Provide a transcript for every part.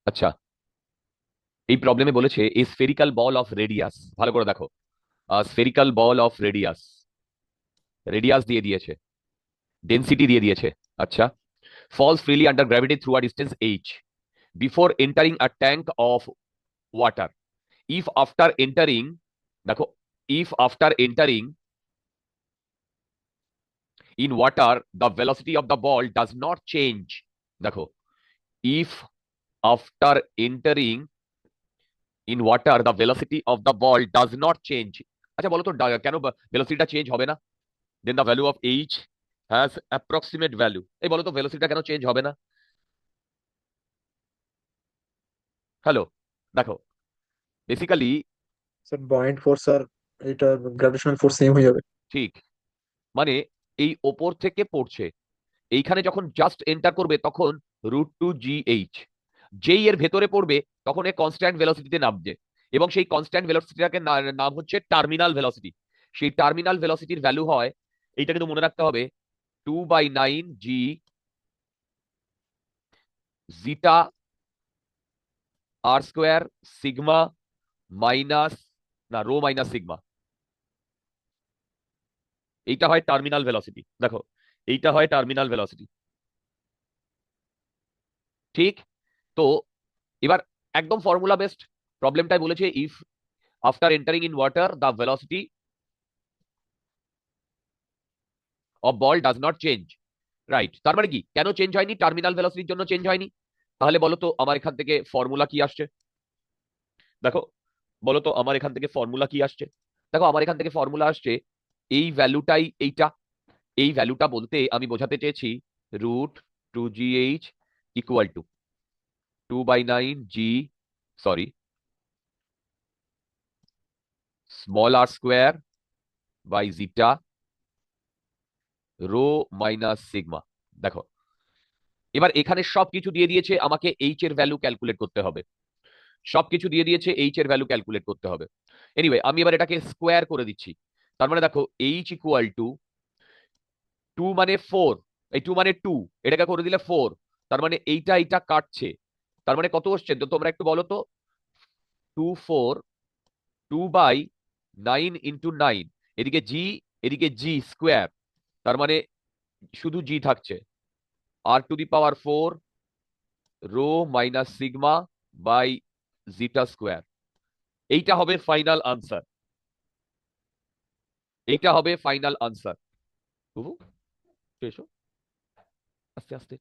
আচ্ছা, এই প্রবলেমে বলেছে এ স্ফেরিক্যাল বল অফ রেডিয়াস, ভালো করে দেখো, spherical ball of radius, radius দিয়ে দিয়েছে, ডেন্সিটি দিয়ে দিয়েছে। আচ্ছা, falls freely under gravity through a distance h before entering a tank of water. If after entering, দেখো, if after entering in water the velocity of the ball does not change, দেখো, if after entering in water the velocity of the ball does not change, আচ্ছা বলো তো কেন ভেলোসিটিটা change হবে না? Then the value of H has approximate value, এই বলো তো ভেলোসিটিটা কেন চেঞ্জ হবে না? হ্যালো, দেখো, বেসিক্যালি, স্যার পয়েন্ট ফোর্স আর এটা গ্র্যাভিটেশনাল ফোর্স সেম হয়ে যাবে। ঠিক, মানে এই ওপর থেকে পড়ছে, এইখানে যখন জাস্ট এন্টার করবে তখন √2 GH, যেই এর ভেতরে পড়বে তখন এ কনস্ট্যান্ট ভেলোসিটিতে নামবে, এবং সেই কনস্ট্যান্ট ভেলোসিটিটাকে নাম হচ্ছে টার্মিনাল ভেলোসিটি। সেই টার্মিনাল ভেলোসিটির ভ্যালু হয়, এইটা কিন্তু মনে রাখতে হবে, 2/9 G জিটা R² সিগমা মাইনাস, না, রো মাইনাস সিগমা। এইটা হয় টার্মিনাল ভেলোসিটি, দেখো, এইটা হয় টার্মিনাল ভেলোসিটি, ঠিক। তো এবার একদম ফর্মুলা বেসড প্রবলেমটাই বলেছে, if after entering in water the velocity of ball does not change, right. তার মানে কি, কেন চেঞ্জ হয়নি? টার্মিনাল ভেলোসিটির জন্য চেঞ্জ হয়নি। তাহলে বলো তো আমার এখান থেকে ফর্মুলা কি আসছে? দেখো, বলো তো আমার এখান থেকে ফর্মুলা কি আসছে? দেখো, আমার এখান থেকে ফর্মুলা আসছে এই ভ্যালুটাই এইটা। এই ভ্যালুটা বলতে আমি বোঝাতে চেয়েছি √2GH equal to 2/9 G, sorry, small R² by zeta rho minus sigma. দেখো, এবার এখানে সবকিছু দিয়ে দিয়েছে, আমাকে এইচ এর ভ্যালু ক্যালকুলেট করতে হবে। সবকিছু দিয়ে দিয়েছে, এইচ এর ভ্যালু ক্যালকুলেট করতে হবে। এনিওয়ে, আমি এবার এটাকে স্কোয়ার করে দিচ্ছি। তার মানে দেখো, এইচ ইকুয়াল টু 2 মানে 4, এই 2 মানে 2, এটাকে করে দিলে 4, তার মানে এইটা এইটা কাটছে, তার মানে কত আসছে তো তোমরা একটু বলো তো? 2 4, 2/9 × 9, এদিকে জি, এদিকে জি স্কোয়ার, তার মানে শুধু জি থাকছে, R⁴ rho minus sigma by zeta square. এইটা হবে ফাইনাল আনসার, এইটা হবে ফাইনাল আনসার। বুবু, এসো, আস্তে আস্তে,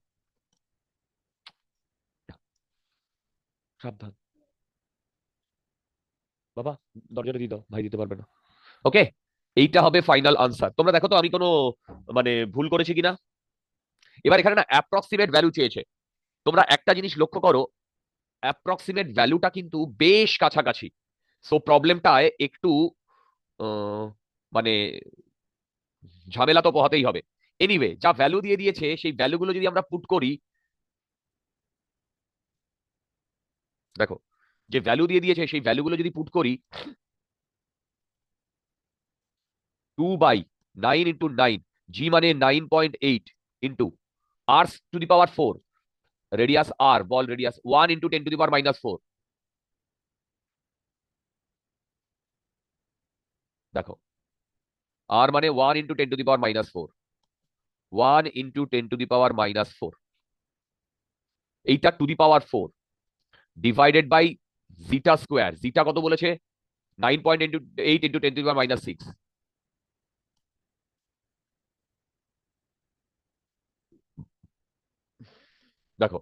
সাবধান বাবা, দরজাটা দিয়ে দাও, ভাই দিতে পারবে না। ওকে, এইটা হবে ফাইনাল আনসার। তোমরা দেখো তো আমি কোনো মানে ভুল করেছি কিনা। এবার এখানে না অ্যাপ্রক্সিমেট ভ্যালু চেয়েছে। তোমরা একটা জিনিস লক্ষ্য করো, অ্যাপ্রক্সিমেট ভ্যালুটা কিন্তু বেশ কাছাকাছি। সো প্রবলেমটায় একটু আহ, মানে ঝামেলা তো পোহাতেই হবে। এনিওয়ে, যা ভ্যালু দিয়ে দিয়েছে সেই ভ্যালুগুলো যদি আমরা পুট করি, দেখো, যে ভ্যালু দিয়ে দিয়েছে সেই ভ্যালুগুলো যদি পুট করি, 2/9 × 9, জি মানে 9.8, ইন্টু R⁴, রেডিয়াস আর, বল রেডিয়াস 1 × 10⁻⁴। দেখো, আর মানে 1 × 10⁻⁴, 1 × 10⁻⁴, এইটা to the power 4 divided by zeta square. Zeta কত বলেছে? 9.8 × 10⁻⁶। দেখো,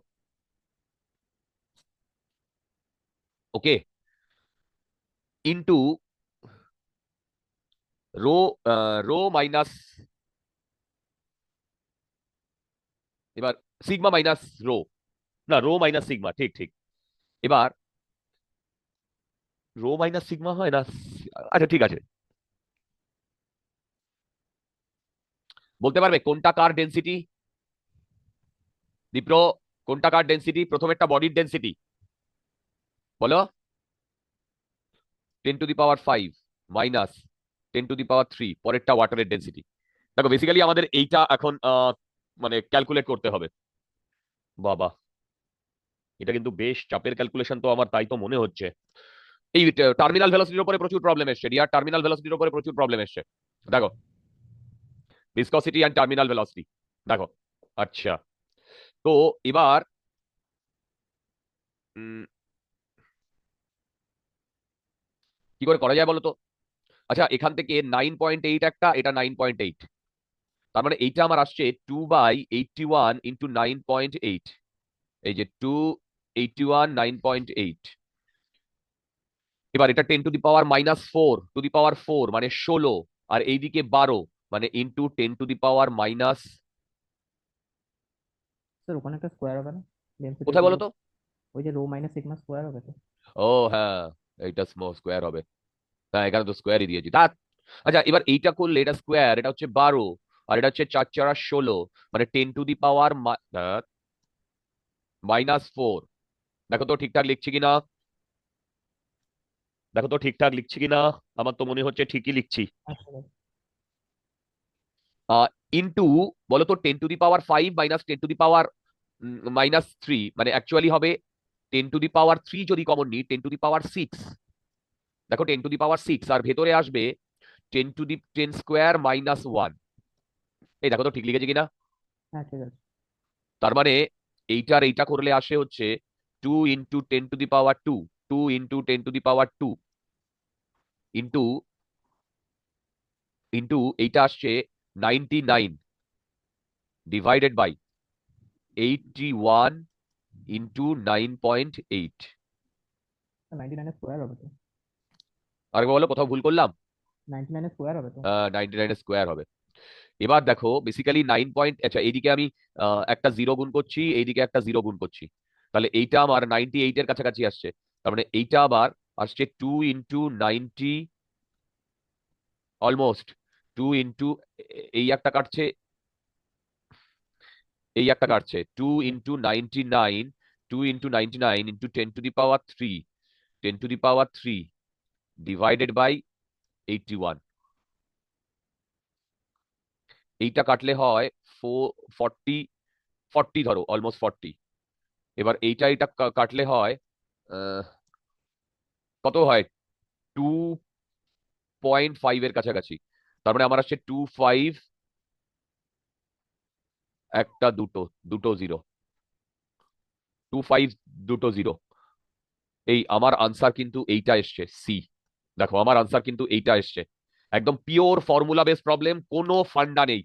okay, into rho, rho minus, এবার সিগমা মাইনাস রো, না, রো মাইনাস সিগমা, ঠিক ঠিক। এবার রো মাইনাস সিগমা হয় না, আচ্ছা ঠিক আছে, বলতে পারবে কোনটা কার ডেন্সিটি? দীপ্র, কোনটা কার ডেন্সিটি? প্রথমেরটা বডির ডেন্সিটি, বলো। 10⁵ মাইনাস 10⁵, পরেরটা ওয়াটারের ডেন্সিটি। দেখো, বেসিক্যালি আমাদের এইটা এখন মানে ক্যালকুলেট করতে হবে। বাবা, এটা কিন্তু বেশ চাপের ক্যালকুলেশন তো আমার, তাই তো মনে হচ্ছে। এই টার্মিনাল ভেলোসিটির উপরে প্রচুর প্রবলেম এসছে, ডিআর টার্মিনাল ভেলোসিটির উপরে প্রচুর প্রবলেম এসছে। দেখো, ভিসকসিটি অ্যান্ড টার্মিনাল ভেলোসিটি দেখো। আচ্ছা, তো এবার কি করে করা যায় বলো তো? আচ্ছা, এখান থেকে 9.8 একটা, এটা 9.8, তার মানে এইটা আমার আসছে 2/81 × 9.8। এই যে 281 9.8। এবার এটা 10⁻⁻⁴ মানে 16, আর এইদিকে 12 মানে ইন্টু 10⁻⁻। স্যার ওখানে একটা স্কোয়ার হবে না ডেন্সিটির কোথায় বলো জন্য? তো? ওই যে রো মাইনাস সিগমা স্কোয়ার হবে তো? ও হ্যাঁ, এইটা স্মল স্কোয়ার হবে। হ্যাঁ, এখানে তো স্কোয়ারই দিয়েছি তা। আচ্ছা, এবার এইটা করলে এটা স্কোয়ার, এটা হচ্ছে 12, আর এটা হচ্ছে 4×4 = 16, মানে 10⁻⁻⁴। দেখো তো ঠিকঠাক লিখছি কিনা, দেখো তো ঠিকঠাক লিখছি কিনা। আমার তো মনে হচ্ছে ঠিকই লিখছি। আচ্ছা স্যার। ইন্টু, বলো তো 10⁵ মাইনাস 10⁻³ মানে অ্যাকচুয়ালি হবে 10⁻³ যদি কমন নিই 10⁻6। দেখো 10⁻6 আর ভেতরে আসবে 10⁻1²-1। এই দেখো তো ঠিক লিখেছি কিনা। হ্যাঁ ঠিক আছে। তার মানে এইটার এইটা করলে আসে হচ্ছে 2 × 10⁻², 2 × 10⁻² ইন্টু ইন্টু এইটা আসছে 99 ডিভাইডেড বাই 81 × 9.8। 99 স্কোয়ার হবে তো? আরেকবার বলো, কোথাও ভুল করলাম? 99 স্কোয়ার হবে তো? 99 স্কোয়ার হবে। এবার দেখো বেসিক্যালি 9 পয়েন্ট, আচ্ছা এইদিকে আমি একটা 0 গুণ করছি, এইদিকে একটা 0 গুণ করছি, তাহলে এইটা আমার 98 এর কাছাকাছি আসছে। তার মানে এইটা আবার আসছে 2 × 90, অলমোস্ট 2 ইন্টু, এই একটা কাটছে, এই একটা কাটছে 2 × 99, 2 × 99 × 10⁻³ 10⁻³ ডিভাইডেড বাই 81। এইটা কাটলে হয় 40, 40 ধরো, অলমোস্ট 40। এবার এইটা এটা কাটলে হয় আহ, কত হয়, 2.5 এর কাছাকাছি। তার মানে আমার আসছে 25, একটা দুটো, দুটো জিরো, 25 দুটো জিরো। এই আমার আনসার কিন্তু এইটা এসছে, সি। দেখো আমার আনসার কিন্তু এইটা এসছে, একদম পিওর ফর্মুলা বেস প্রবলেম, কোনো ফান্ডা নেই।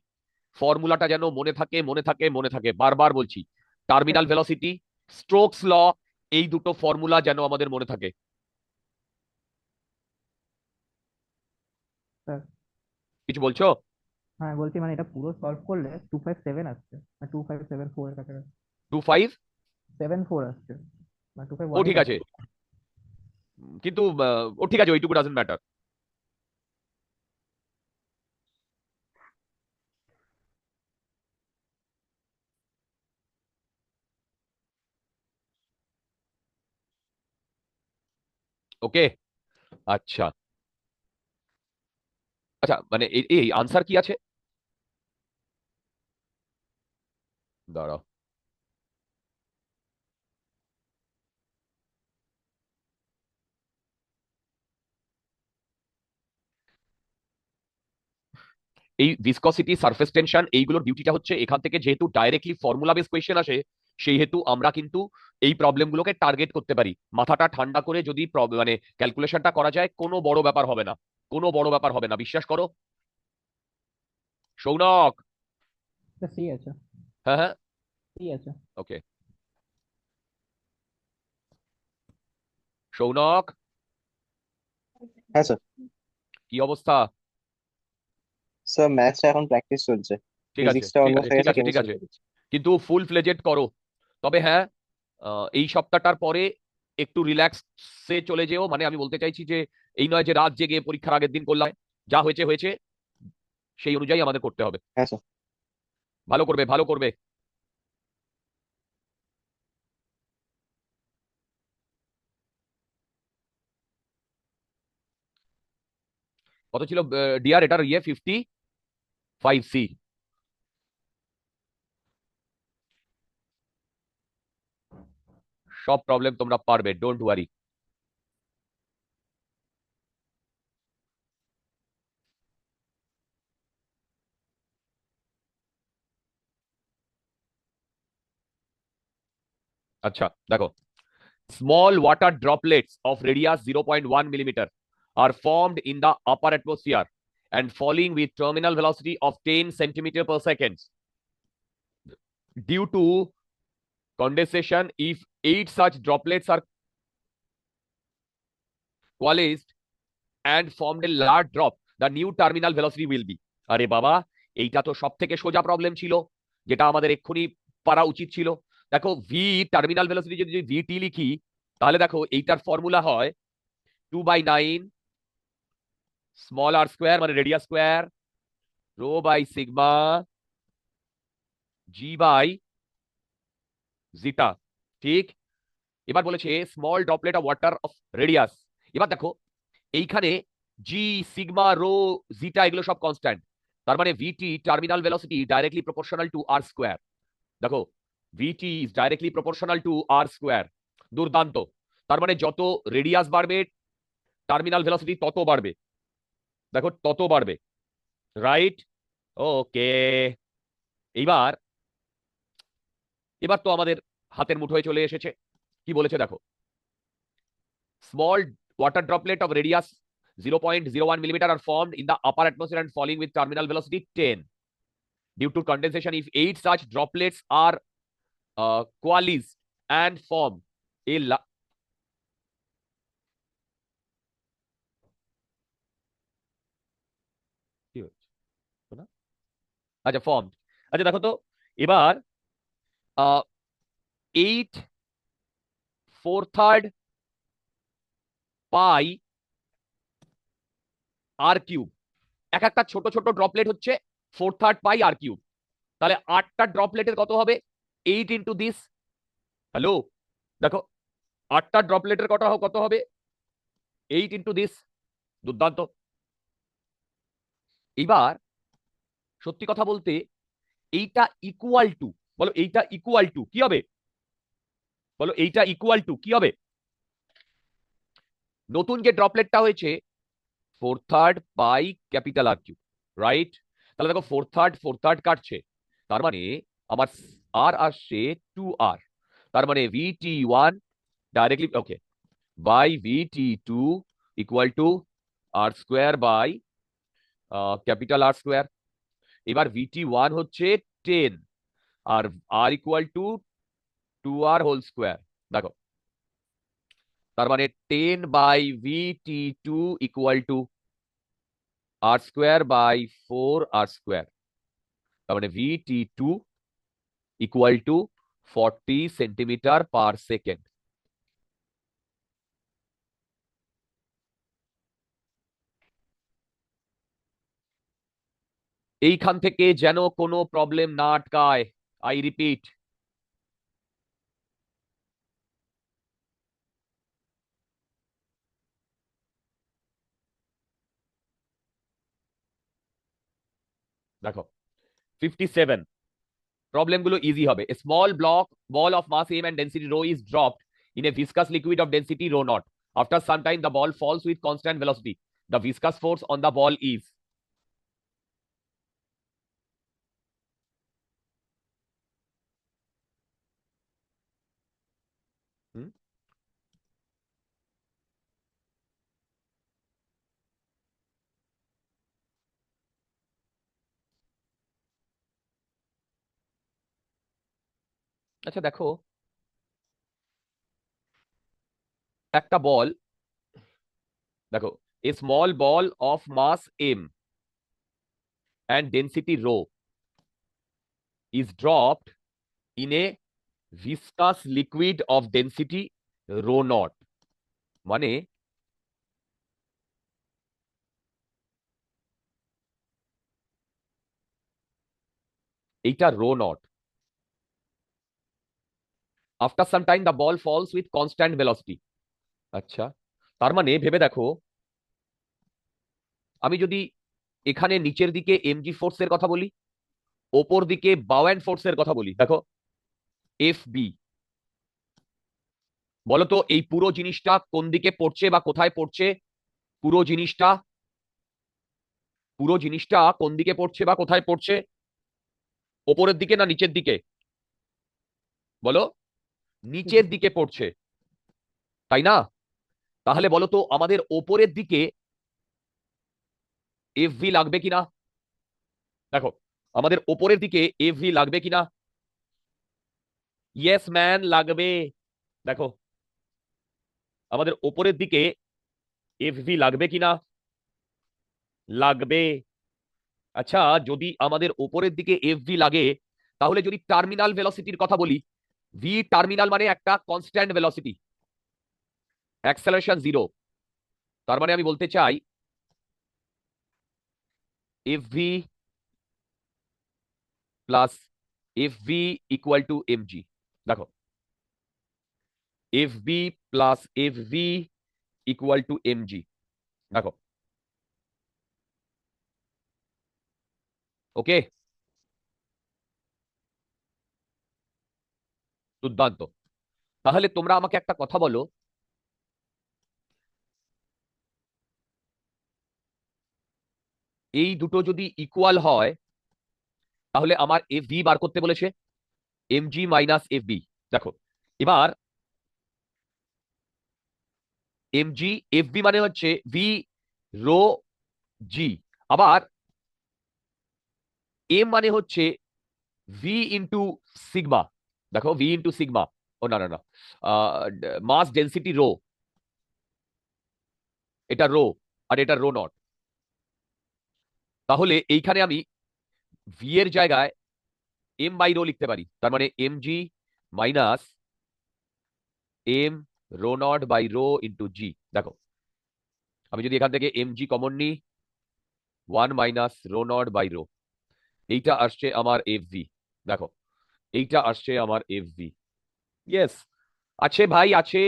ফর্মুলাটা যেন মনে থাকে, মনে থাকে, মনে থাকে, বারবার বলছি। টার্মিনাল ভেলোসিটি, স্টোকস ল, এই দুটো ফর্মুলা যেন আমাদের মনে থাকে। স্যার কিছু বলছো? হ্যাঁ বলছি, মানে এটা পুরো সলভ করলে 257 আসছে, না 2574 এর কাছাকাছি। 25, 74 আসছে, না ও 251ই ঠিক আছে, কাটছে। কিন্তু ও ঠিক আছে, ওইটুকু ডাজন্ট ম্যাটার। ওকে, আচ্ছা। আচ্ছা, মানে এই আনসার কি আছে, দাঁড়াও। এই ভিসকসিটি, সারফেস টেনশন, এইগুলোর ডিউটিটা হচ্ছে এখান থেকে যেহেতু ডাইরেক্টলি ফর্মুলা বেস কোয়েশ্চেন আসে, সেই হেতু আমরা কিন্তু এই প্রবলেমগুলোকে টার্গেট করতে পারি। মাথাটা ঠান্ডা করে যদি মানে ক্যালকুলেশনটা করা যায়, কোনো বড় ব্যাপার হবে না, কোনো বড় ব্যাপার হবে না, বিশ্বাস করো। সৌনক। সি আছে। হ্যাঁ হ্যাঁ, সি আছে। ওকে। সৌনক, হ্যাঁ স্যার। কি অবস্থা? স্যার ম্যাথসটা এখন প্র্যাকটিস চলছে। ঠিক আছে, ফিজিক্সটা ঠিক অলমোস্ট আছে, হয়ে ঠিক গেছে, আছে, ঠিক আছে, কেমিস্ট্রি করেছি। কিন্তু ফুল ফ্লেজেড করো। তবে হ্যাঁ, এই সপ্তাহটার পরে একটু রিল্যাক্সে চলে যেও, মানে আমি বলতে চাইছি যে এই নয় যে রাত জেগে পরীক্ষার আগের দিন করলাম, যা হয়েছে হয়েছে, সেই অনুযায়ী আমাদের করতে হবে। হ্যাঁ স্যার। ভালো করবে, ভালো করবে। কত ছিল ডিআর এটার, 55C। সব প্রবলেম তোমরা পারবে, ডোন্ট ওয়ারি। আচ্ছা দেখো, small water droplets of radius 0.1 millimeter are formed in the upper atmosphere and falling with terminal velocity of 10 centimeter per second due to condensation. If 8 such droplets are coalesced and formed a large drop, the new terminal velocity will be. আরে বাবা, এইটা তো সব থেকে সোজা problem ছিল, যেটা আমাদের এক্ষুনি পারা উচিত ছিল। দেখো ভি টার্মিনাল ভেলোসিটি যদি ভিটি লিখি, তাহলে দেখো এইটার ফর্মুলা হয় 2/9 স্মল আর স্কোয়ার মানে radius square rho by sigma G by zeta. ঠিক, এবার বলেছে small droplet of water of radius. এবার দেখো এইখানে জি সিগমা রো জিটা এগুলো সব কনস্ট্যান্ট, তার মানে VT terminal velocity directly proportional to R square. দেখো VT is directly proportional to R square. দুর্দান্ত, তার মানে যত রেডিয়াস বাড়বে টার্মিনাল ভেলোসিটি তত বাড়বে, দেখো তত বাড়বে, রাইট? ওকে, এইবার এবার তো আমাদের হাতের মুঠোয় চলে এসেছে। কি বলেছে দেখো, small water droplet of radius 0.01 millimeter are formed in the upper atmosphere and falling with terminal velocity 10 due to condensation. If 8 such droplets are coalesced and form a আচ্ছা ফর্ম, আচ্ছা দেখো তো এবার 8/4 পাই আর কিউব, এক একটা ছোট ছোট ড্রপলেট হচ্ছে 4/3 পাই আর কিউব, তাহলে 8টা ড্রপলেটের কত হবে 8 ইন্টু দিস। হ্যালো দেখো 8টা ড্রপলেটের কত হবে 8 ইন্টু দিস। দুর্দান্ত। এইবার সত্যি কথা বলতে এইটা ইকুয়াল টু, বলো এইটা ইকুয়াল টু কি হবে, বলো এইটা ইকুয়াল টু কি হবে? নতুন যে ড্রপলেটটা হয়েছে 4/3 pi capital R cube, right? তাহলে দেখো 4/3 কাটছে, তার মানে আমার আর আসছে 2r, তার মানে vt1 directly okay by vt2 equal to R square by capital R square. এবার vt1 হচ্ছে 10 আর r equal to 2r whole square. দেখো তার মানে 10/vt2 equal to R square by 4r square, তার মানে vt2 equal to 40 centimetre per second. এইখান থেকে যেন কোনো প্রবলেম না আটকায়, আই রিপিট। দেখো 57 প্রবলেম গুলো ইজি হবে। A small ball of mass m and density rho is dropped in a viscous liquid of density rho naught. After some time the ball falls with constant velocity. The viscous force on the ball is, হুম? আচ্ছা দেখো একটা বল, দেখো a small ball of mass m and density rho is dropped in a viscous liquid of density rho naught. মানে এইটা rho naught. After some time the ball falls with constant velocity. আচ্ছা, তার মানে ভেবে দেখো, আমি যদি এখানে নিচের দিকে এমজি ফোর্স এর কথা বলি, ওপর দিকে বাওয়ান ফোর্স এর কথা বলি, দেখো এফ বি, বলো তো এই পুরো জিনিসটা কোন দিকে পড়ছে বা কোথায় পড়ছে? পুরো জিনিসটা কোন দিকে পড়ছে বা কোথায় পড়ছে? ওপরের দিকে না নিচের দিকে? বলো। নিচের দিকে পড়ছে, তাই না? তাহলে বলো তো আমাদের ওপরের দিকে এফভি লাগবে কিনা? দেখো, আমাদের ওপরের দিকে এফভি লাগবে কিনা? ইয়েস ম্যান, লাগবে। দেখো, আমাদের ওপরের দিকে এফভি লাগবে কিনা? লাগবে। আচ্ছা, যদি আমাদের ওপরের দিকে এফভি লাগে, তাহলে যদি টার্মিনাল ভেলোসিটির কথা বলি, ভি টার্মিনাল মানে একটা কনস্ট্যান্ট ভেলোসিটি, অ্যাক্সেলারেশন জিরো। তার মানে আমি বলতে চাই FV plus FV equal to MG. দেখো, FB plus FV equal to MG. দেখো, ওকে, দুর্দান্ত। তাহলে তোমরা আমাকে একটা কথা বলো, এই দুটো যদি ইকুয়াল হয়, তাহলে আমার এফ ভি বার করতে বলেছে, এমজি মাইনাস এফ বি। দেখো, এবার এমজি এফ বি মানে হচ্ছে ভি রো জি, আবার এম মানে হচ্ছে ভি ইন্টু সিগমা। দেখো, ভি ইন্টু সিগমা, ও না না না, মাস ডেন্সিটি রো, এটা রো আর এটা রো নট। তাহলে এইখানে আমি ভি এর জায়গায় এম বাই রো লিখতে পারি, তার মানে M G minus M rho not by rho into জি। দেখো, আমি যদি এখান থেকে এম জি কমন নিই, 1 - ρ0/ρ, এইটা আসছে আমার এফ ভি। দেখো, এইটা আসছে আমার এফ ভি। ইয়েস, আছে ভাই, আছে।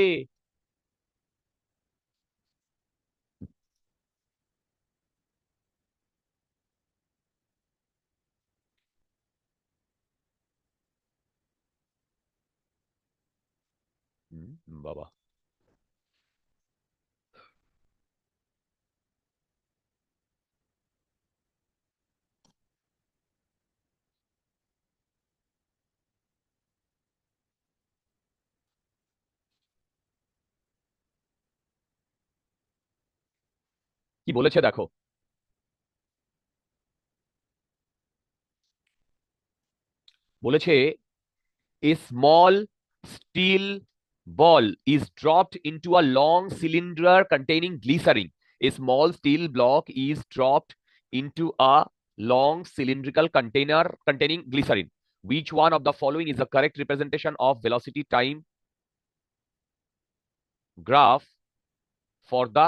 বাবা, কি বলেছে দেখো, বলেছে a small steel ball is dropped into a long cylinder containing glycerin. A small steel block is dropped into a long cylindrical container containing glycerin. Which one of the following is the correct representation of velocity time graph for the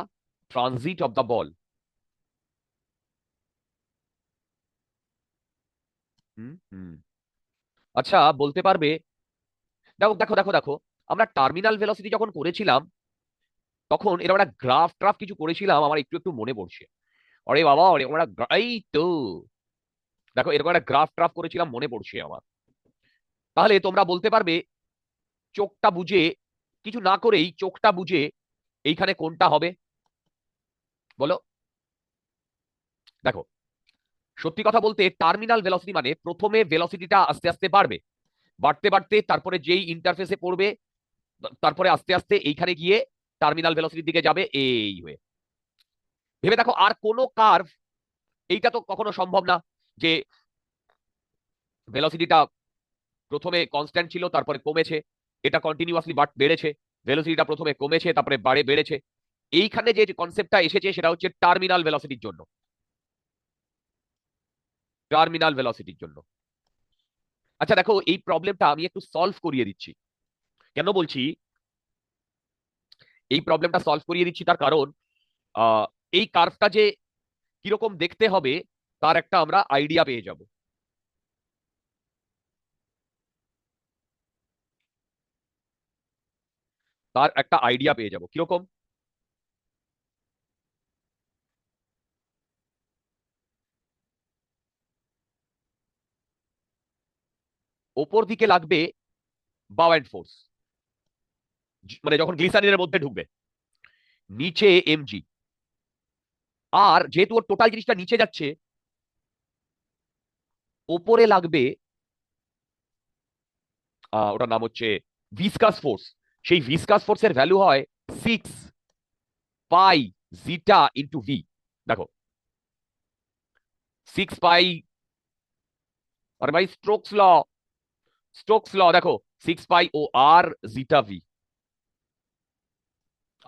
transit of the ball? হুম হুম আচ্ছা, বলতে পারবে? দেখো দেখো দেখো দেখো, আমরা terminal velocity যখন করেছিলাম, তখন এরকম একটা গ্রাফ ট্রাফ কিছু করেছিলাম, আমার একটু একটু মনে পড়ছে। আরে বাবা, এরকম একটা এই তো, দেখো এরকম একটা গ্রাফ ট্রাফ করেছিলাম, মনে পড়ছে আমার। তাহলে তোমরা বলতে পারবে, চোখটা বুঝে, কিছু না করেই চোখটা বুঝে এইখানে কোনটা হবে? বলো। দেখো, সত্যি কথা বলতে টার্মিনাল ভেলোসিটি মানে প্রথমে ভেলোসিটিটা আস্তে আস্তে বাড়বে, বাড়তে বাড়তে তারপরে যেই ইন্টারফেসে পড়বে, তারপরে আস্তে আস্তে এইখানে গিয়ে টার্মিনাল ভেলোসিটির দিকে যাবে এই হয়ে। ভেবে দেখো, আর কোনো কার্ভ, এইটা তো কখনো সম্ভব না যে ভেলোসিটিটা প্রথমে কনস্ট্যান্ট ছিল তারপরে কমেছে, এটা কন্টিনিউয়াসলি বেড়েছে। ভেলোসিটিটা প্রথমে কমেছে তারপরে বেড়েছে। এইখানে যে কনসেপ্টটা এসেছে সেটা হচ্ছে টার্মিনাল ভেলোসিটির জন্য, টার্মিনাল ভেলোসিটির জন্য। আচ্ছা দেখো, এই প্রবলেমটা আমি একটু সলভ করিয়ে দিচ্ছি। কেন বলছি এই প্রবলেমটা সলভ করিয়ে দিচ্ছি? তার কারণ আহ, এই কার্ভটা যে কিরকম দেখতে হবে তার একটা আমরা আইডিয়া পেয়ে যাব। তার একটা আইডিয়া পেয়ে যাব কিরকম। ওপর দিকে লাগবে বাউ এন্ড ফোর্স, মানে যখন গ্লিসারিনের মধ্যে ঢুকবে, নিচে এমজি, আর যেহেতু ওর টোটাল জিনিসটা নিচে যাচ্ছে, ওপরে লাগবে ওটার নাম হচ্ছে ভিসকাস ফোর্স। সেই ভিসকাস ফোর্সের ভ্যালু হয় 6 পাই জিটা ইন্টু ভি। দেখো 6 পাই, আরে ভাই স্টোকস ল দেখো, 6 পাই ও আর জিটা ভি,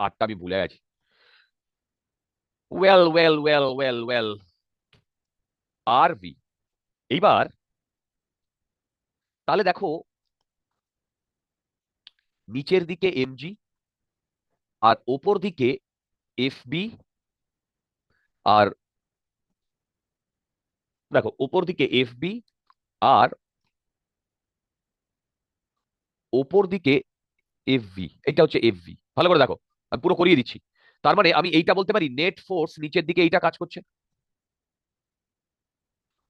আরটা আমি ভুলে গেছি। ওয়েল আর ভি। এইবার তাহলে দেখো, নিচের দিকে এমজি আর ওপর দিকে এফবি, আর দেখো ওপর দিকে এফবি আর ওপর দিকে এফভি, এটা হচ্ছে এফভি। ভালো করে দেখো, আমি পুরো করিয়ে দিচ্ছি। তার মানে আমি এইটা বলতে পারি নেট ফোর্স নিচের দিকে এইটা কাজ করছে।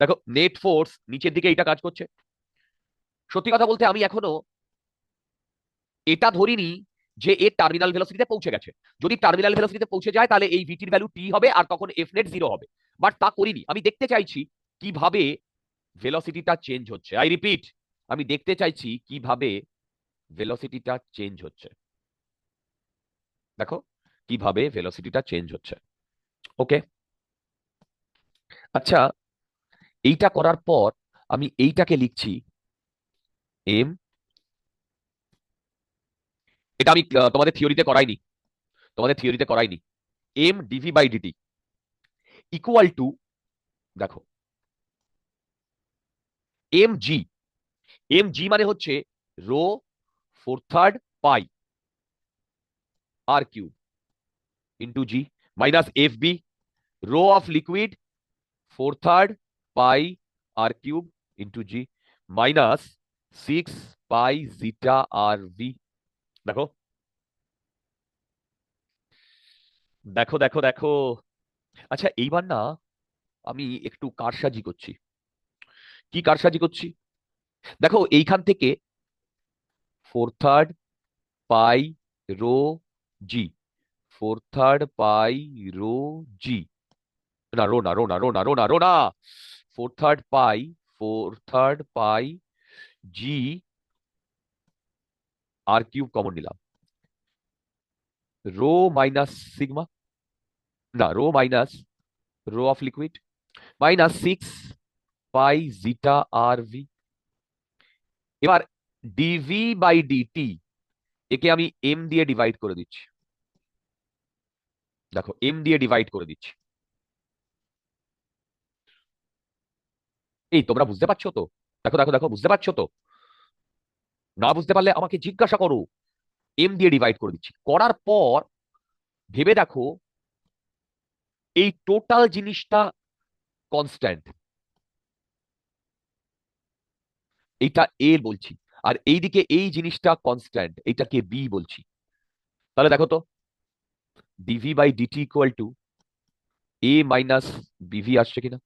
দেখো নেট ফোর্স নিচের দিকে এইটা কাজ করছে। সত্যি কথা বলতে আমি এখনো এটা ধরিনি যে এর টার্মিনাল ভেলোসিটিতে পৌঁছে গেছে। যদি টার্মিনাল ভেলোসিটিতে পৌঁছে যায় তাহলে এই ভিটির ভ্যালু টি হবে, আর তখন এফ নেট 0 হবে। বাট তা করিনি, আমি দেখতে চাইছি কিভাবে ভেলোসিটিটা চেঞ্জ হচ্ছে। আই রিপিট, আমি দেখতে চাইছি কিভাবে ভেলোসিটিটা চেঞ্জ হচ্ছে। দেখো কিভাবে ভেলোসিটিটা চেঞ্জ হচ্ছে। ওকে, আচ্ছা, এইটা করার পর আমি এইটাকে লিখছি এম, এটা আমি তোমাদের থিওরিতে করাইনি। M DV by DT equal to, দেখো এম জি, এম জি মানে হচ্ছে rho 4/3 pi R cube into G, minus F B rho of liquid 4/3 pi R cube into G, minus 6 pi zeta R V. দেখো দেখো দেখো দেখো আচ্ছা, এইবার না আমি একটু কারসাজি করছি। কি কারসাজি করছি? দেখো এইখান থেকে 4/3 পাই রো জি, 4/3 পাই রো জি, না রো না রো না রো না রো না রো না, 4/3 pi G R cube common নিলাম, রো মাইনাস সিগমা, না rho minus rho of liquid minus 6 pi zeta R V. এবার ডিভি বাই ডিটি, একে আমি এম দিয়ে ডিভাইড করে দিচ্ছি। দেখো এম দিয়ে ডিভাইড করে দিচ্ছি। এই তোমরা বুঝতে পারছো তো? দেখো দেখো দেখো, বুঝতে পারছো তো? না বুঝতে পারলে আমাকে জিজ্ঞাসা করো। এম দিয়ে ডিভাইড করে দিচ্ছি, করার পর ভেবে দেখো এই টোটাল জিনিসটা কনস্ট্যান্ট, এইটা এ বলছি, আর এইদিকে এই জিনিসটা কনস্ট্যান্ট, এইটাকে বি বলছি। তাহলে দেখো তো, dv by DT equal to a minus bv আসছে কিনা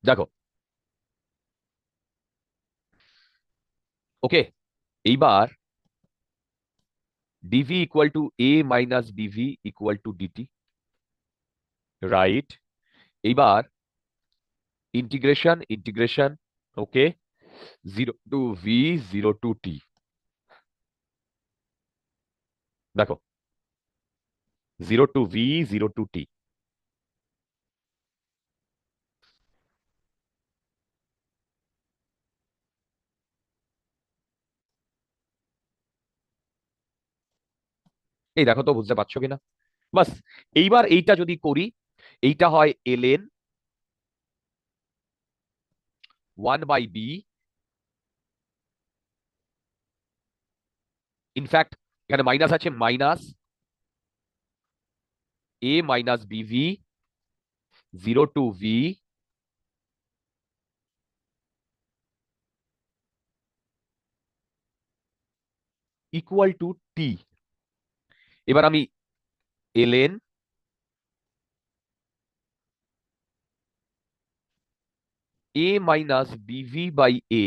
দেখো। ওকে, এইবার dv equal to a minus bv equal to dt, right? এইবার integration, okay, 0 to v 0 to t. দেখো 0 টু ভি 0 টু টি। এই দেখো তো বুঝতে পারছো কিনা? বাস, এইবার এইটা যদি করি, এইটা হয় ln 1/b, ইনফ্যাক্ট এখানে মাইনাস আছে, minus a minus bv 0 to v equal to t. এবার আমি ln a minus bv by a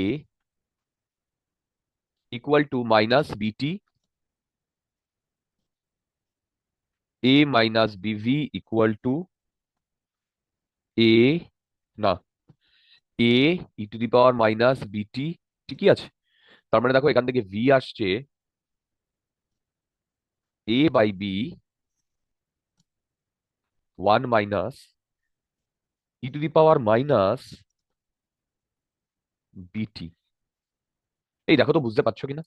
equal to minus bt a minus bv equal to a, না, a E to the power minus বিটি। ঠিকই আছে। তার মানে দেখো এখান থেকে ভি আসছে A by B 1 minus E to the power minus BT. এই দেখো তো বুঝতে পারছো কিনা?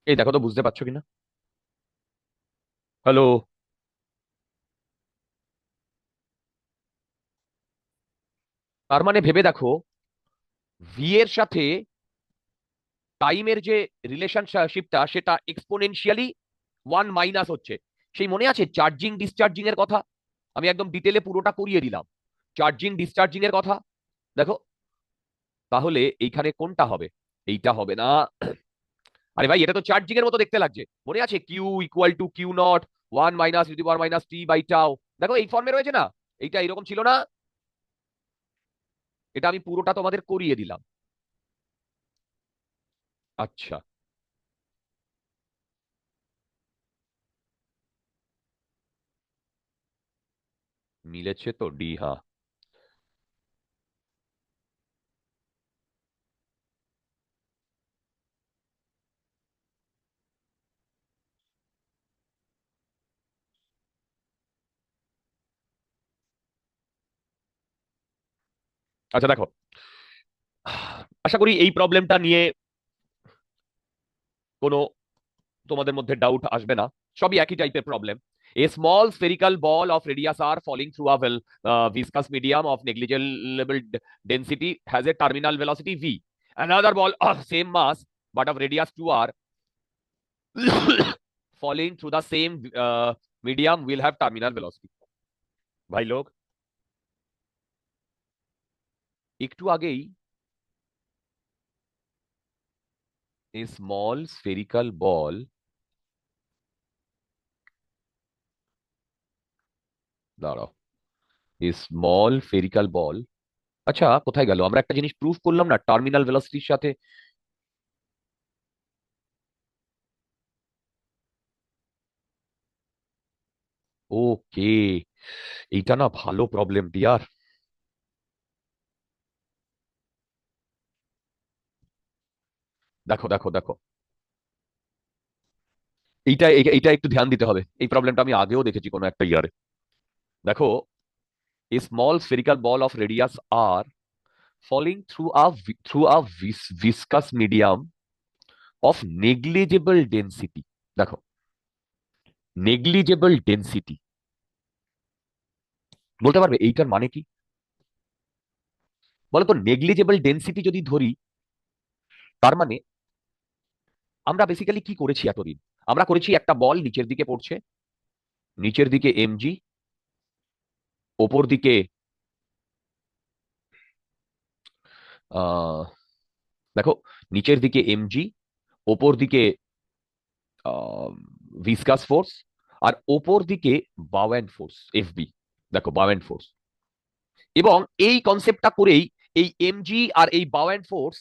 এই দেখো তো বুঝতে পারছো কিনা? হ্যালো? তার মানে ভেবে দেখো, ভি এর সাথে টাইমের যে রিলেশনশিপটা সেটা এক্সপোনেনশিয়ালি 1 মাইনাস হচ্ছে। সেই মনে আছে চার্জিং ডিসচার্জিং এর কথা? আমি একদম ডিটেলে পুরোটা করিয়ে দিলাম চার্জিং ডিসচার্জিং এর কথা। দেখো তাহলে এইখানে কোনটা হবে? এইটা হবে না। আরে ভাই, এটা তো চার্জিং এর মতো দেখতে লাগছে। মনে আছে q equal to q naught 1 minus E to the power minus t by tau. দেখো এই ফর্মে রয়েছে না? এইটা এরকম ছিল না? এটা আমি পুরোটা তোমাদের করিয়ে দিলাম। আচ্ছা, মিলেছে তো ডি? হ্যাঁ। আচ্ছা দেখো, আশা করি এই প্রবলেমটা নিয়ে কোনো তোমাদের মধ্যে ডাউট আসবে না। সবই একই টাইপের problem. A small spherical ball of radius r falling through a viscous medium of negligible density has a terminal velocity v. Another ball of same mass but of radius 2r falling through the same medium will have terminal velocity. ভাই লোক, একটু আগেই a small spherical ball, দাঁড়াও, a small spherical ball, আচ্ছা কোথায় গেল? আমরা একটা জিনিস প্রুফ করলাম না টার্মিনাল ভেলোসিটির সাথে? ওকে, এইটা না ভালো প্রবলেম ডিয়ার। দেখো দেখো দেখো, এইটা একটু ধ্যান দিতে হবে। এই প্রবলেমটা আমি আগেও দেখেছি কোনো একটা ইয়ারে। দেখো, a small spherical ball of radius r falling through a viscous medium of negligible density। দেখো, নেগলিজেবল ডেন্সিটি বলতে পারবে এইটার মানে কি? বলো তো, নেগলিজেবল ডেন্সিটি যদি ধরি, তার মানে আমরা বেসিক্যালি কি করেছি এতদিন? আমরা করেছি একটা বল নিচের দিকে পড়ছে, নিচের দিকে এমজি, ওপর দিকে দেখো, নিচের দিকে এমজি, ওপর দিকে ভিসকাস ফোর্স, আর ওপর দিকে বাওয়েন্ট ফোর্স এফবি। দেখো বাওয়েন্ট ফোর্স, এবং এই কনসেপ্টটা করেই এই এমজি আর এই বাওয়েন্ট ফোর্স,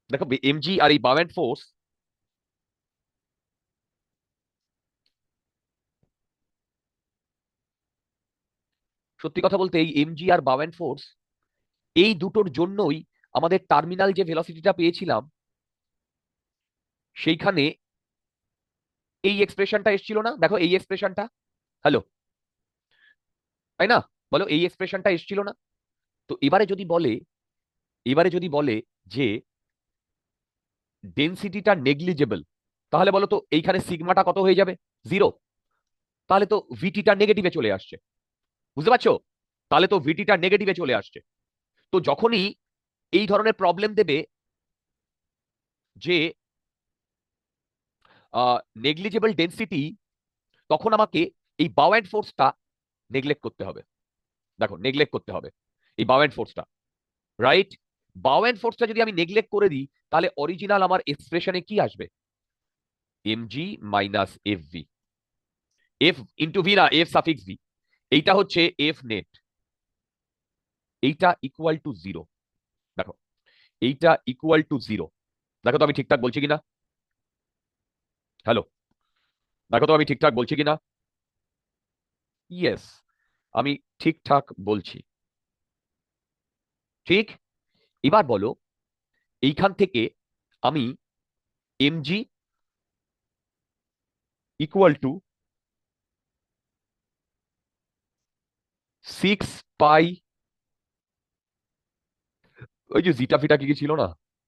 দেখো এমজি আর এই বাওয়েন্ট ফোর্স, সত্যি কথা বলতে এই এমজি আর বাওয়েন্ট ফোর্স এই দুটোর জন্যই আমাদের টার্মিনাল যে ভেলোসিটিটা পেয়েছিলাম সেইখানে এই এক্সপ্রেশনটা এসেছিল না? দেখো এই এক্সপ্রেশনটা, হ্যালো, তাই না? বলো এই এক্সপ্রেশনটা এসেছিল না? তো এবারে যদি বলে যে ডেন্সিটিটা নেগলিজেবল, তাহলে বলো তো এইখানে সিগমাটা কত হয়ে যাবে? 0। তাহলে তো ভিটিটা নেগেটিভে চলে আসছে। বুঝতে পারছো? তাহলে তো ভিটিটা নেগেটিভে চলে আসছে। তো যখনই এই ধরনের প্রবলেম দেবে যে নেগলিজেবল ডেন্সিটি, তখন আমাকে এই বাওয়েন্ট ফোর্সটা নেগলেক্ট করতে হবে। দেখো নেগলেক্ট করতে হবে এই বাওয়েন্ট ফোর্সটা, রাইট? বাওয়েন্ট ফোর্সটা যদি আমি নেগলেক্ট করে দিই, তাহলে অরিজিনাল আমার এক্সপ্রেশনে কি আসবে? MG minus f v, F into V না, এফ সাফিক্স ভি। এইটা হচ্ছে এফ নেট, এইটা ইকুয়াল টু 0। দেখো এইটা ইকুয়াল টু 0। দেখো তো আমি ঠিকঠাক বলছি কিনা। হ্যালো, দেখো তো আমি ঠিকঠাক বলছি কিনা। ইয়েস, আমি ঠিকঠাক বলছি। ঠিক। এবার বলো, এইখান থেকে আমি mg ইকুয়াল টু 6 পাই, ওই যে জিটা ফিটা কি কি ছিল না,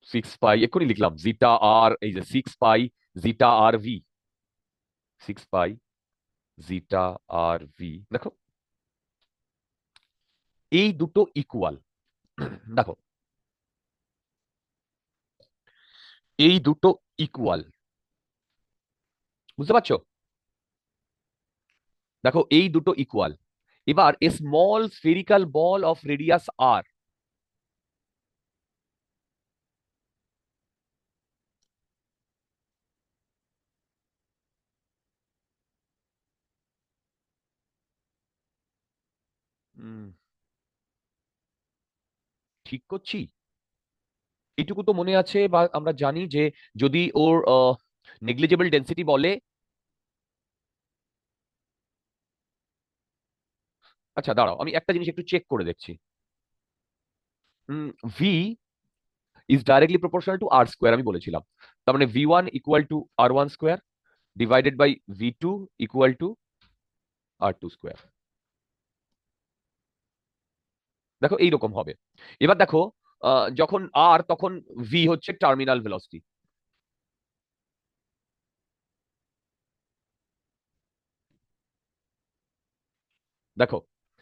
6 পাই এক্ষুনি লিখলাম, জিটা আর, এই যে 6 pi zeta R V, 6 pi zeta R V, দেখো এই দুটো ইকুয়াল। দেখো এই দুটো ইকুয়াল, বুঝতে পারছো? দেখো এই দুটো ইকুয়াল। এবার a small spherical ball of radius R, ঠিক করছি? এইটুকু তো মনে আছে বা আমরা জানি যে যদি ওর নেগলিজেবল ডেন্সিটি বলে, আচ্ছা দাঁড়াও আমি একটা জিনিস একটু চেক করে দেখছি। V is directly proportional to R square আমি বলেছিলাম, তার মানে v 1 equal to r 1 square divided by v 2 equal to r 2 square. দেখো এইরকম হবে। এবার দেখো যখন আর, তখন ভি হচ্ছে টার্মিনাল ভেলোসিটি। দেখো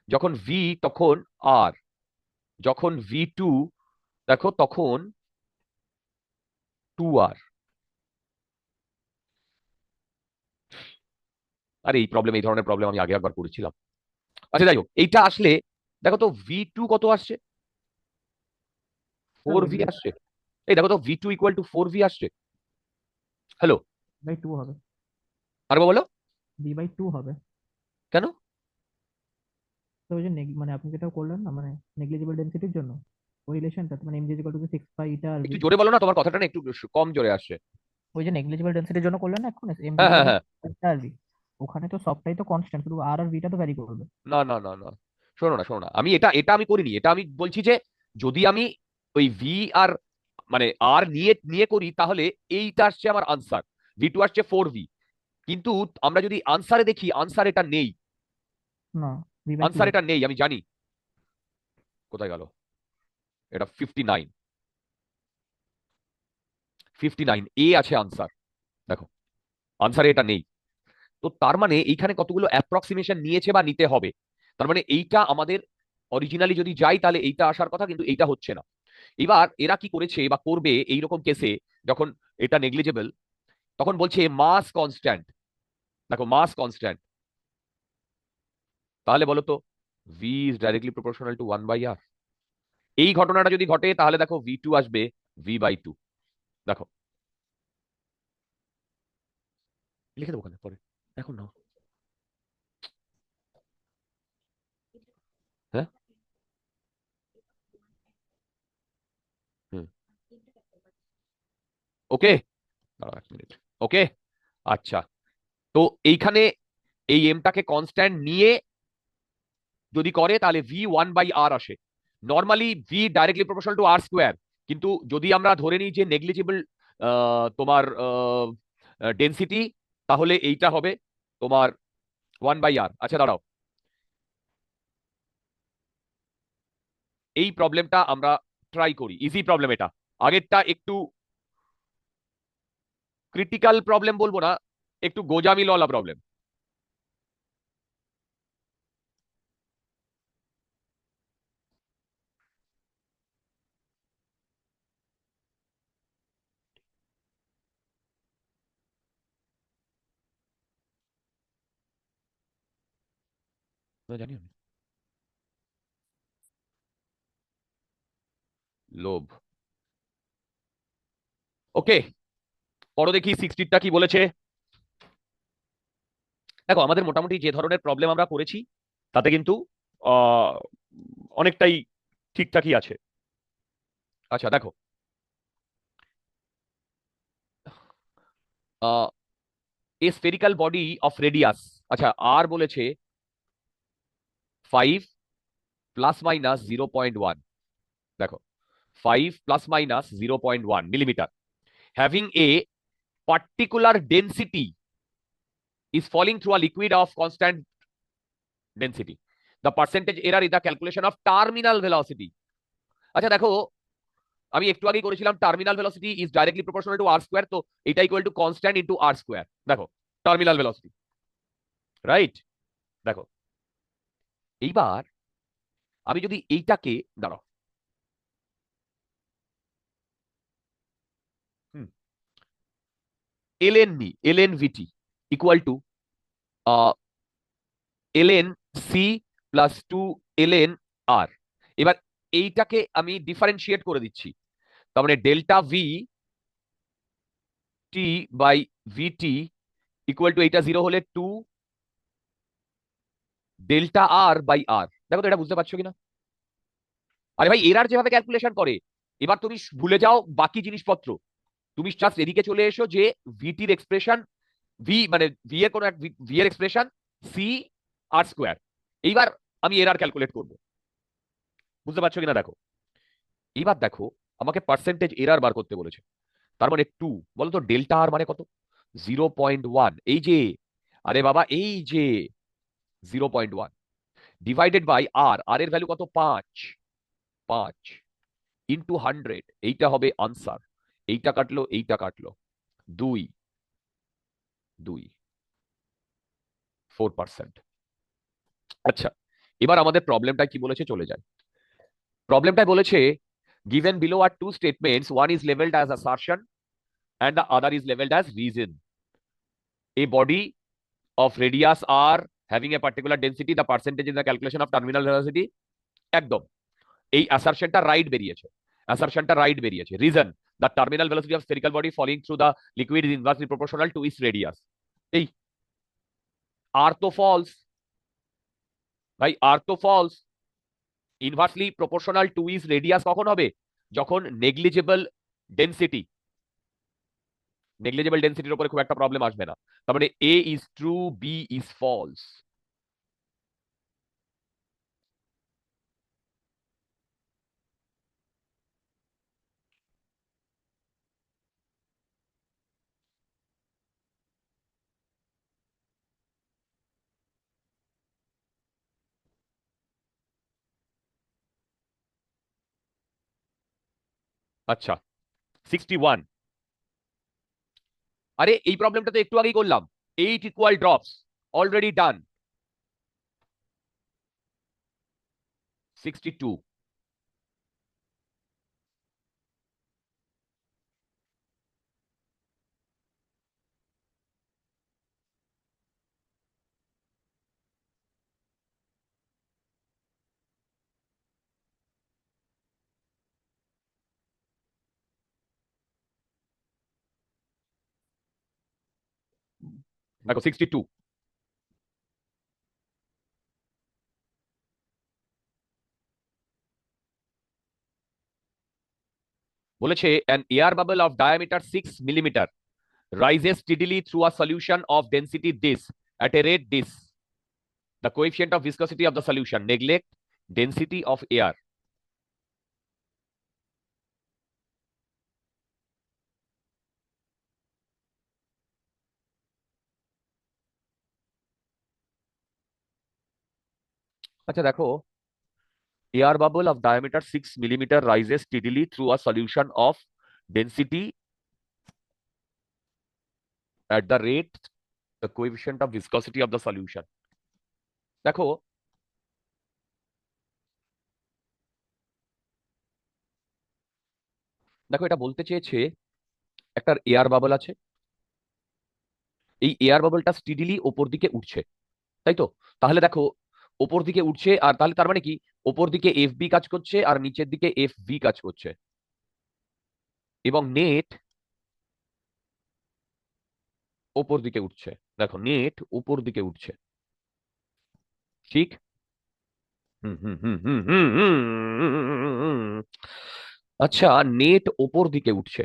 যখন ভি তখন আর, যখন ভি 2 দেখো তখন 2 আর। আর এই প্রবলেম, এই ধরনের প্রবলেম আমি আগে একবার করেছিলাম। আচ্ছা যাই হোক, এইটা আসলে দেখো তো ভি 2 কত আসছে, স্যার 4 ওই ভি যে আসছে। এই দেখো তো ভি 2 ইকুয়াল টু 4 ভি আসছে। হ্যালো, বাই টু হবে, আরেকবার বলো। v/2 হবে। কেন? তো ওই যে মানে আপনি যেটা করলেন না, মানে নেগলিজিবল ডেন্সিটির জন্য ওই রিলেশনটা, মানে mg equal to 6 pi eta r v, একটু জোরে বলো না, তোমার কথাটা না একটু কম জোরে আসছে। ওই যে নেগলিজিবল ডেন্সিটির জন্য করলেন না এখন mg হ্যাঁ ইকুয়াল হ্যাঁ টু হ্যাঁ। ইটা আর ভি, ওখানে তো সবটাই তো কনস্ট্যান্ট, শুধু আর আর ভিটা তো ভ্যারি করবে। না না না না, শোনো না শোনো না, আমি এটা এটা আমি করিনি, এটা আমি বলছি যে যদি আমি ওই ভি আর মানে আর নিয়ে নিয়ে করি তাহলে এইটা আসছে আমার আনসার, ভি 2 আসছে 4 ভি। কিন্তু আমরা যদি আনসারে দেখি, আনসার এটা নেই, না, v/2 আনসার আছে। এটা নেই, আমি জানি। কোথায় গেল এটা? 59, 59 এ আছে আনসার। দেখো আনসারে এটা নেই। তো তার মানে এইখানে কতগুলো অ্যাপ্রক্সিমেশন নিয়েছে বা নিতে হবে। তার মানে এইটা আমাদের অরিজিনালি যদি যাই তাহলে এইটা আসার কথা, কিন্তু এইটা হচ্ছে না। এবার এরা কি করেছে বা করবে এইরকম কেসে, যখন এটা নেগলিজেবল, তখন বলছে মাস কনস্ট্যান্ট। দেখো মাস কনস্ট্যান্ট, তাহলে বলো তো V is directly proportional two 1/r। এই ঘটনাটা যদি ঘটে তাহলে দেখো ভি 2 আসবে v/2। দেখো লিখে দেবো ওখানে পরে, এখন না। হ্যাঁ, হুম, ওকে, দাঁড়াও 1 মিনিট। ওকে, আচ্ছা। তো এইখানে এই এমটাকে কনস্ট্যান্ট নিয়ে যদি করে তাহলে v 1/r আসে। Normally v directly proportional to R square, কিন্তু যদি আমরা ধরে নিই যে নেগলিজিবল তোমার ডেন্সিটি, তাহলে এইটা হবে তোমার 1/r। আচ্ছা দাঁড়াও, এই প্রবলেমটা আমরা ট্রাই করি, ইজি প্রবলেম এটা। আগেরটা একটু ক্রিটিক্যাল প্রবলেম বলবো না, একটু গোজামিলওয়ালা প্রবলেম। জানি আমি, লোভ। ওকে, পড়ো দেখি 60টা কি বলেছে। দেখো আমাদের মোটামুটি যে ধরনের প্রবলেম আমরা করেছি তাতে কিন্তু আহ, অনেকটাই ঠিকঠাকই আছে। আচ্ছা দেখো, এ স্ফেরিক্যাল বডি অফ রেডিয়াস, আচ্ছা আর বলেছে 5 প্লাস মাইনাস 0.1, দেখো 5 plus minus 0.1 millimetre, having a particular density is falling through a liquid of constant density. The percentage error is the calculation of terminal velocity. আচ্ছা দেখো, আমি একটু আগে করেছিলাম terminal velocity is directly proportional to R square, তো এটা equal to constant into R square. দেখো terminal velocity, right? দেখো এইবার আমি যদি এইটাকে দাঁড়াও, এলএন নি, LN VT equal to LN C plus 2 LN R. এবার এইটাকে আমি ডিফারেন্সিয়েট করে দিচ্ছি, তার মানে delta V T by VT equal to এইটা 0 হলে 2 ডেল্টা আর বাই আর। দেখো তো এটা বুঝতে পারছো কিনা? আরে ভাই এরার যেভাবে ক্যালকুলেশন করে, এবার তুমি ভুলে যাও বাকি জিনিসপত্র, তুমি জাস্ট এদিকে চলে এসো যে ভিটির এক্সপ্রেশন, ভি মানে ভি এর কোন এক ভি এর এক্সপ্রেশন সি আর স্কোয়ার। এইবার আমি এরার ক্যালকুলেট করব, বুঝতে পারছো কিনা দেখো। এইবার দেখো আমাকে পার্সেন্টেজ এরার বার করতে বলেছে, তার মানে 2, বলো তো ডেল্টা আর মানে কত? 0.1, এই যে, আরে বাবা এই যে 0.1 ডিভাইডেড বাই আর, আর এর ভ্যালু কত? 5, 5 ইন্টু 100, এইটা হবে আনসার। এইটা কাটলো, এইটা কাটলো, 2, 2, 4%। আচ্ছা এবার আমাদের প্রবলেমটা কি বলেছে, চলে যায়। প্রবলেমটাই বলেছে given below are two statements, one is labeled as assertion and the other is labeled as reason. A body of radius r having a particular density, the percentage in the calculation of terminal velocity, একদম এই অ্যাসারশনটা right বেরিয়েছে, অ্যাসারশনটা right বেরিয়েছে। Reason, the terminal velocity of spherical body falling through the liquid is inversely proportional to its radius. এই R তো false ভাই, R তো false. Inversely proportional to is radius কখন হবে? যখন নেগলিজেবল ডেন্সিটি, নেগলিজেবল ডেন্সিটির উপরে খুব একটা প্রবলেম আসবে না। তার মানে A is true, B is false. আচ্ছা 61, আরে এই প্রবলেমটা তো একটু আগেই করলাম, 8 ইকুয়াল ড্রপস, অলরেডি ডান। 62, দেখো 62, বলেছে an air bubble of diameter 6 millimeter rises steadily through a solution of density this at a rate this. The coefficient of viscosity of the solution, neglect density of air. আচ্ছা দেখো, air bubble of diameter 6 millimeter rises steadily through a solution of density at the rate the coefficient of viscosity of the solution. দেখো দেখো এটা বলতে চেয়েছে একটা air bubble আছে, এই এয়ার বাবলটা স্টিডিলি ওপর দিকে উঠছে, তাই তো? তাহলে দেখো ওপর দিকে উঠছে, আর তাহলে তার মানে কি, ওপর দিকে এফ বি কাজ করছে আর নিচের দিকে এফ ভি কাজ করছে, এবং নেট ওপর দিকে উঠছে। দেখো নেট উপর দিকে উঠছে, ঠিক? হুম হুম হুম হুম হুম হুম। আচ্ছা নেট ওপর দিকে উঠছে,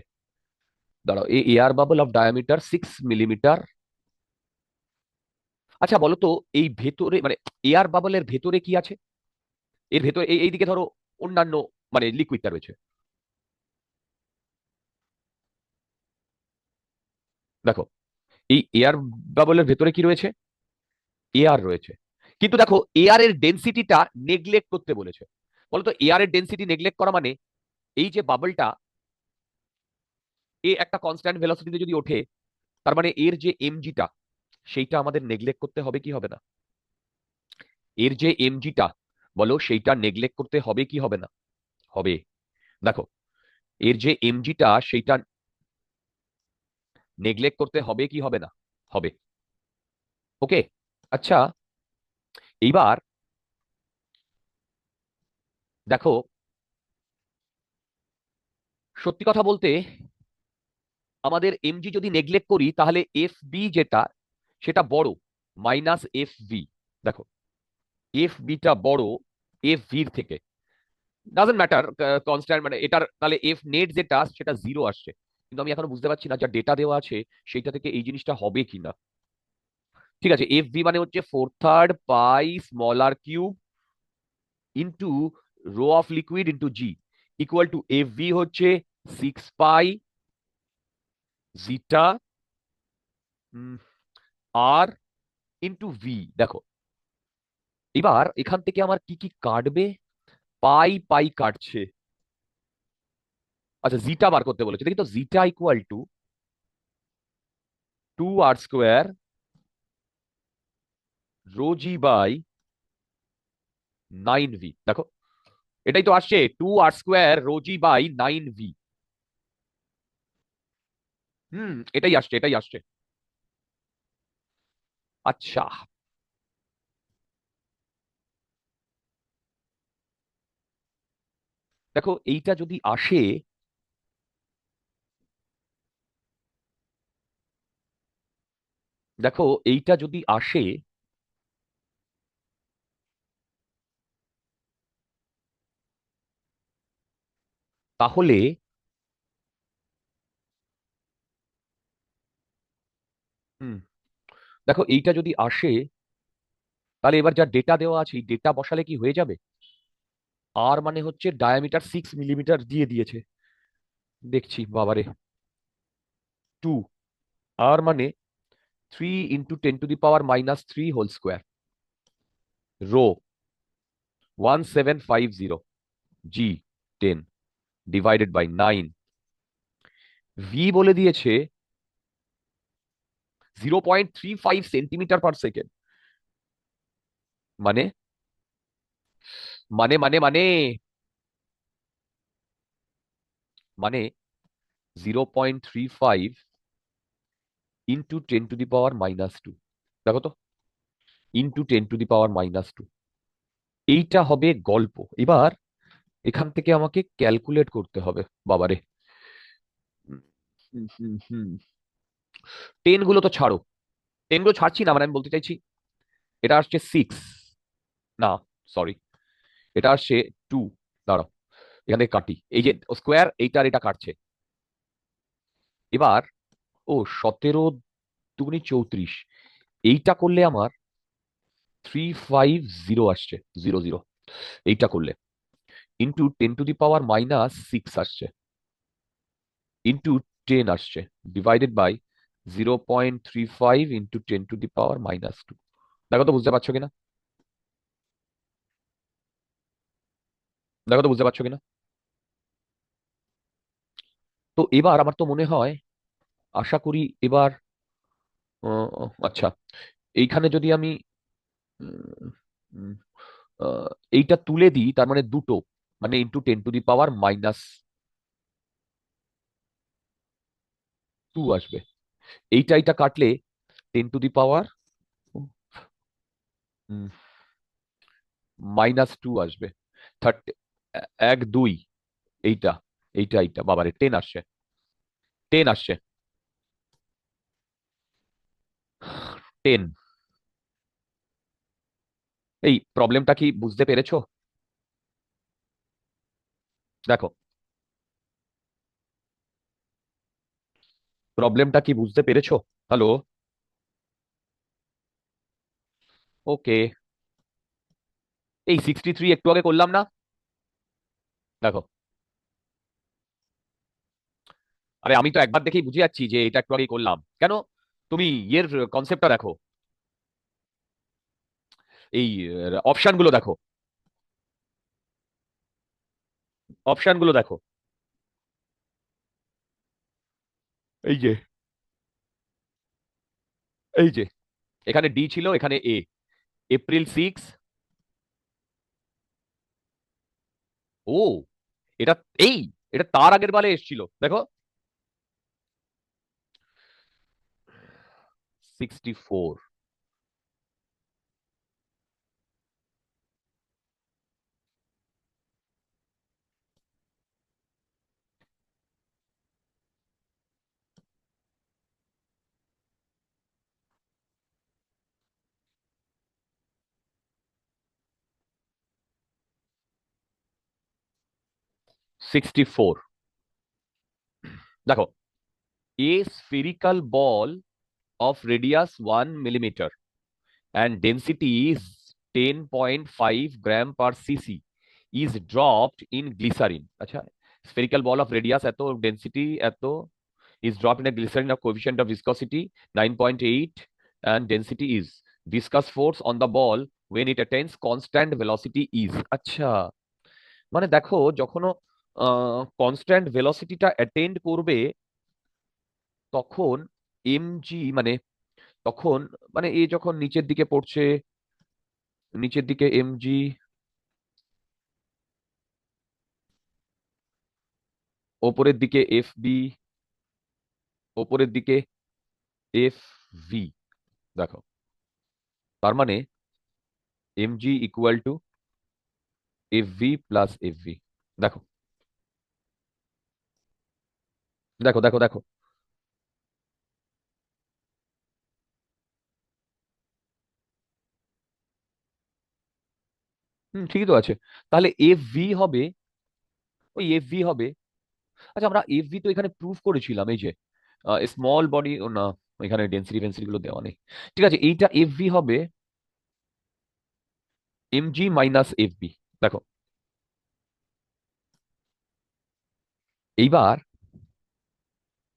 দাঁড়াও, a air bubble of diameter 6 millimetre. আচ্ছা বলো তো, এই ভেতরে মানে এয়ার বাবলের ভেতরে কি আছে? এর ভেতরে এইদিকে ধরো অন্যান্য মানে লিকুইডটা রয়েছে। দেখো, এই এয়ার বাবলের ভেতরে কি রয়েছে? এয়ার রয়েছে। কিন্তু দেখো, এয়ারের ডেন্সিটিটা নেগলেক্ট করতে বলেছে। বলতো, এয়ারের ডেন্সিটি নেগলেক্ট করা মানে এই যে বাবলটা এ একটা কনস্ট্যান্ট ভেলোসিটিতে যদি ওঠে, তার মানে এর যে এমজিটা সেইটা আমাদের নেগলেক্ট করতে হবে কি হবে না? এর যে এমজিটা বলো, সেইটা নেগলেক্ট করতে হবে কি হবে না? হবে। দেখো, এর যে এমজিটা সেইটা নেগলেক্ট করতে হবে কি হবে না? হবে। ওকে। আচ্ছা, এইবার দেখো, সত্যি কথা বলতে আমাদের এমজি যদি নেগলেক্ট করি তাহলে এফ বি যেটা সেটা বড় মাইনাস এফ ভি। দেখো, এফ বিটা বড় এফ ভির থেকে। ডাজন্ট ম্যাটার কনস্ট্যান্ট, মানে এটার তাহলে এফ নেট যেটা সেটা 0 আসছে। কিন্তু আমি এখনো বুঝতে পারছি না যা ডেটা দেওয়া আছে সেইটা থেকে এই জিনিসটা হবে কিনা। ঠিক আছে, এফ ভি মানে হচ্ছে 4/3 pi small r cube into rho of liquid into g equal to f v হচ্ছে 6 পাই জিটা আর ইন্টু ভি। দেখো, এবার এখান থেকে আমার কি কি কাটবে? পাই পাই কাটছে। আচ্ছা, জিটা বার করতে বলেছে, দেখি তো। Zeta equal to 2r² rho G by 9v। দেখো, এটাই তো আসছে, 2r² rho G by 9v। এটাই আসছে, এটাই আসছে। আচ্ছা, দেখো এইটা যদি আসে, দেখো এইটা যদি আসে, তাহলে হুম দেখো এইটা যদি আসে, তাহলে এবার যা ডেটা দেওয়া আছে এই ডেটা বসালে কি হয়ে যাবে? আর মানে হচ্ছে ডায়ামিটার 6 মিলিমিটার দিয়ে দিয়েছে। দেখছি বাবারে, 2 আর মানে 3 × 10⁻³ whole square rho 1750 g 10 divided by 9। V বলে দিয়েছে 0.35 সেন্টিমিটার পার সেকেন্ড। মানে মানে মানে মানে মানে 0.35 ইন্টু 10⁻²। দেখো তো, ইন্টু 10⁻²। এইটা হবে গল্প। এবার এখান থেকে আমাকে ক্যালকুলেট করতে হবে। বাবারে, হুম হুম হুম 10 গুলো তো ছাড়ো, 10 গুলো ছাড়ছি না, মানে আমি বলতে চাইছি এটা আসছে 6, না সরি, এটা আসছে 2। দাঁড়াও, এখানে কাটি, এই যে স্কোয়ার এইটার এটা কাটছে। এবার ও 17×2 = 34, এইটা করলে আমার 350 আসছে, 00। এইটা করলে ইন্টু 10⁻⁻6 আসছে, ইন্টু 10 আসছে, ডিভাইডেড বাই 0.35 ইন্টু 10⁻²। দেখো তো বুঝতে পারছো কিনা, দেখো তো বুঝতে পারছো কিনা। তো এবার আমার তো মনে হয়, আশা করি এবার আচ্ছা, এইখানে যদি আমি উম, উম, এইটা তুলে দিই, তার মানে দুটো, মানে ইন্টু 10⁻²। আসবে। এইটা এইটা কাটলে 10⁻², আসবে। 30, 1 2, এইটা এইটা এইটা বাবারে 10 আসছে, 10 আসছে, 10। এই প্রবলেমটা কি বুঝতে পেরেছো? দেখো, প্রবলেমটা কি বুঝতে পেরেছো? হ্যালো? ওকে, এই 63 একটু আগে করলাম না? দেখো, আরে আমি তো একবার দেখেই বুঝে যাচ্ছি যে এটা একটু আগেই করলাম কেন। তুমি এর কনসেপ্টটা দেখো, এই অপশন গুলো দেখো, অপশন গুলো দেখো। এই যে, এই যে, এখানে ডি ছিল, এখানে এ। এপ্রিল 6। ও, এটা, এই, এটা তার আগের বারে এসেছিল দেখো। 64। 64, দেখো, এ spherical ball of radius 1 millimeter and density is 10.5 gram per cc is dropped in glycerin. আচ্ছা, spherical ball of radius এত, density এত, is dropped in a glycerin of coefficient of viscosity 9.8 and density is, viscous force on the ball when it attains constant velocity is। আচ্ছা, মানে দেখো, যখন constant ভেলোসিটিটা attend করবে তখন MG মানে, তখন মানে এ যখন নিচের দিকে পড়ছে, নিচের দিকে এমজি, ওপরের দিকে এফ বি, ওপরের দিকে এফ ভি। দেখো, তার মানে MG equal to f V plus F V. দেখো, দেখো, দেখো, দেখো। ঠিকই তো আছে। তাহলে এফ ভি হবে, ওই এফ ভি হবে। আচ্ছা, আমরা এফ ভি তো এখানে প্রুফ করেছিলাম, এই যে স্মল বডি, ও না, এখানে ডেন্সিটি ফেন্সিটি গুলো দেওয়া নেই। ঠিক আছে, এইটা এফ ভি হবে এমজি মাইনাস এফ বি। দেখো, এইবার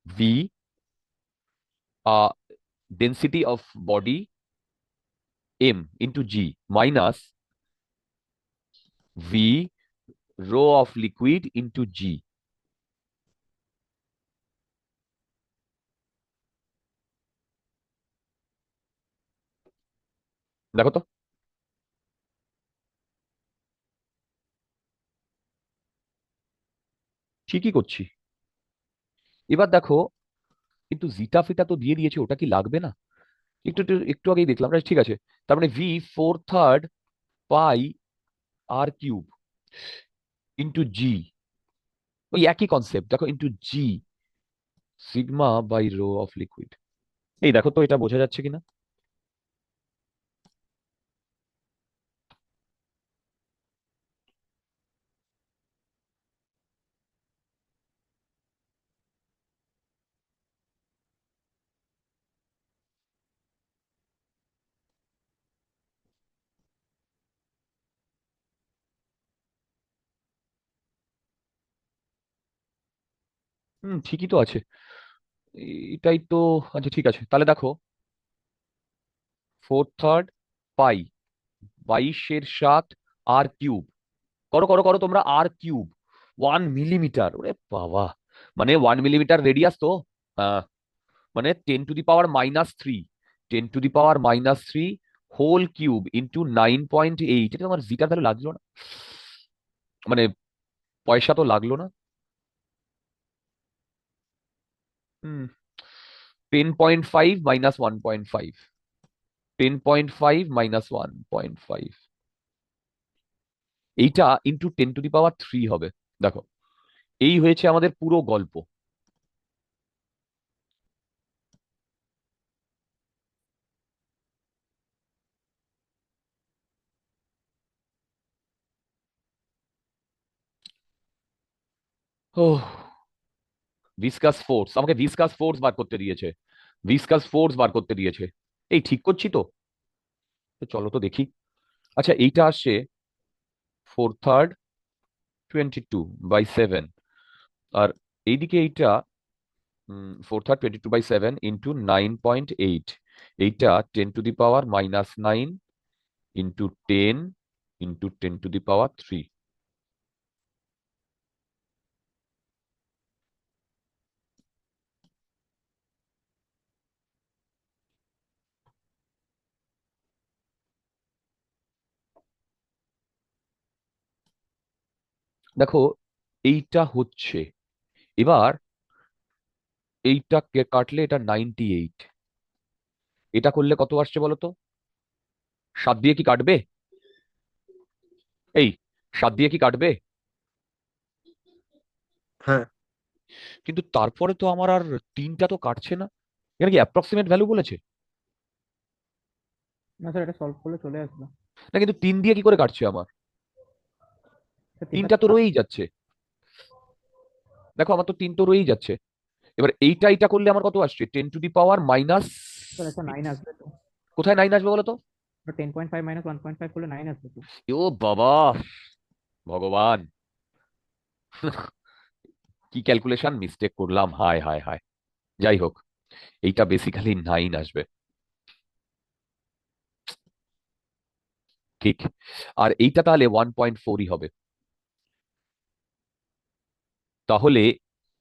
V, density of body M into G minus V rho of liquid into জি। দেখো তো, ঠিকই করছি। এবার দেখো, কিন্তু জিটা ফিটা তো দিয়ে দিয়েছে, ওটা কি লাগবে না? একটু একটু একটু আগেই দেখলাম, ঠিক আছে। তার মানে ভি 4/3 পাই আর কিউব ইন্টু জি, ওই একই কনসেপ্ট, দেখো, into g sigma by rho of liquid. এই দেখো তো, এটা বোঝা যাচ্ছে কিনা? ঠিকই তো আছে, এটাই তো। আচ্ছা, ঠিক আছে, তাহলে দেখো, 4/3 পাই 22/7 আর কিউব। করো, করো, করো তোমরা, আর কিউব 1 মিলিমিটার, ওরে বাবা, মানে 1 মিলিমিটার রেডিয়াস তো। আহ, মানে 10⁻³ 10⁻³ হোল কিউব ইন্টু 9.8। এটা আমার জিটার ভ্যালু লাগলো না, মানে পয়সা তো লাগলো না। হুম 10.5 মাইনাস 1.5, 10.5 মাইনাস 1.5, এইটা ইন্টু 10⁻³ হবে। দেখো, এই হয়েছে আমাদের পুরো গল্প। ওহ, ভিসকাস ফোর্স, আমাকে ভিসকাস ফোর্স বার করতে দিয়েছে, ভিসকাস ফোর্স বার করতে দিয়েছে। এই ঠিক করছি তো? তো চলো তো দেখি। আচ্ছা, এইটা আসছে 4/3 22/7, আর এইদিকে এইটা 4/3 22/7 ইন্টু 9.8, এইটা 10⁻⁻9 ইন্টু 10 ইন্টু 10⁻3। দেখো, এইটা হচ্ছে, এবার এইটা কাটলে এটা 98, এটা করলে কত আসছে বলো তো? 7 দিয়ে কি কাটবে? এই 7 দিয়ে কি কাটবে? হ্যাঁ, কিন্তু তারপরে তো আমার আর 3টা তো কাটছে না। এখানে কি অ্যাপ্রক্সিমেট ভ্যালু বলেছে? না স্যার, এটা সলভ করলে চলে আসবে। না, কিন্তু 3 দিয়ে কি করে কাটছে আমার? স্যার 3টা তো রয়েই যাচ্ছে। দেখো, আমার তো 3 তো রয়েই যাচ্ছে। এবার এইটা করলে আমার কত আসছে? 10⁻⁻। স্যার একটা 9 আসবে তো। কোথায় 9 আসবে বলো তো? 10.5 মাইনাস 1.5 করলে 9 আসবে তো। ও বাবা, ভগবান, কি ক্যালকুলেশন মিস্টেক করলাম, হায় হায় হায়। যাই হোক, এইটা বেসিক্যালি 9 আসবে, ঠিক। আর এইটা তাহলে 1.4ই হবে। তাহলে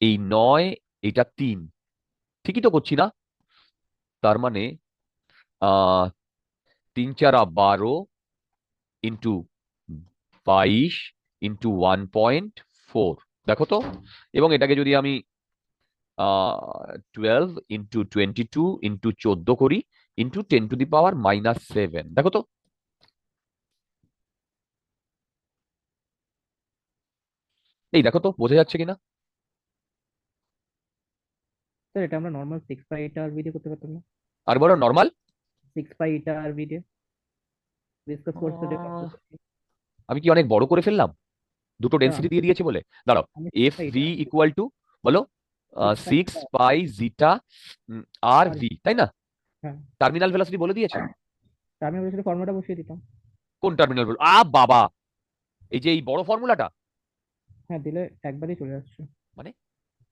এই 9, এটা 3, ঠিকই তো করছি না? তার মানে 3×4 = 12 ইন্টু 22 ইন্টু 1.4, দেখো তো। এবং এটাকে যদি আমি 12 ইন্টু 22 ইন্টু 14 করি, ইন্টু 10⁻⁻7, দেখো তো। এই দেখো তো, বোঝা যাচ্ছে কিনা? স্যার এটা আমরা নর্মাল 6/8 দিয়ে করতে পারতাম না? আর বড় নর্মাল, 6/8 দিয়ে ডিসকাস ফোর্স তো ডেফার করছি। আমি কি অনেক বড় করে ফেললাম দুটো স্যার ডেন্সিটি দিয়ে দিয়েছে বলে? দাঁড়াও, আমি এফ 6/8 ভি ইকুয়াল টু, বলো, 6 6/8 পাই জিটা আর আর ভি, তাই না? হ্যাঁ, টার্মিনাল ভেলোসিটি বলে দিয়েছে। তার আমি শুধু ফর্মুলাটা বসিয়ে দিতাম। কোন টার্মিনাল? বাবা, এই যে এই বড় ফর্মুলাটা, হ্যাঁ, দিলে একবারই চলে আসছে। মানে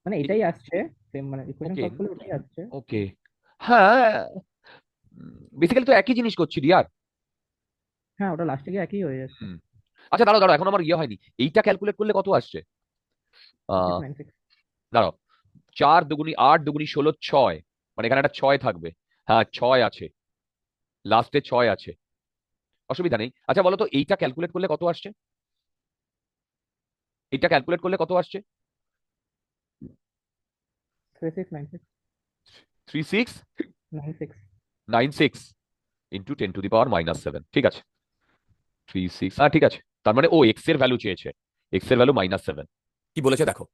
মানে এটাই আসছে, সেম মানে ইকুয়েশন ওকে, সলভ করলে ওটাই আসছে। ওকে, হ্যাঁ, বেসিক্যালি তো একই জিনিস করছি ডিয়ার। হ্যাঁ, ওটা লাস্টে গিয়ে একই হয়ে যাচ্ছে। আচ্ছা, দাঁড়াও দাঁড়াও, এখন আমার ইয়ে হয়নি। এইটা ক্যালকুলেট করলে কত আসছে? আহ 696। দাঁড়াও, 4 × 8 × 16 6, মানে এখানে একটা 6 থাকবে। হ্যাঁ, 6 আছে, লাস্টে 6 আছে, অসুবিধা নেই। আচ্ছা বলো তো, এইটা ক্যালকুলেট করলে কত আসছে? এইটা ক্যালকুলেট করলে কত আসছে? 3696। 96। 3696 ইন্টু 10⁻⁻7, ঠিক আছে। 36, হ্যাঁ ঠিক আছে। তার মানে ও এক্স এর ভ্যালু চেয়েছে, এক্স এর ভ্যালু -7। কি বলেছে দেখো,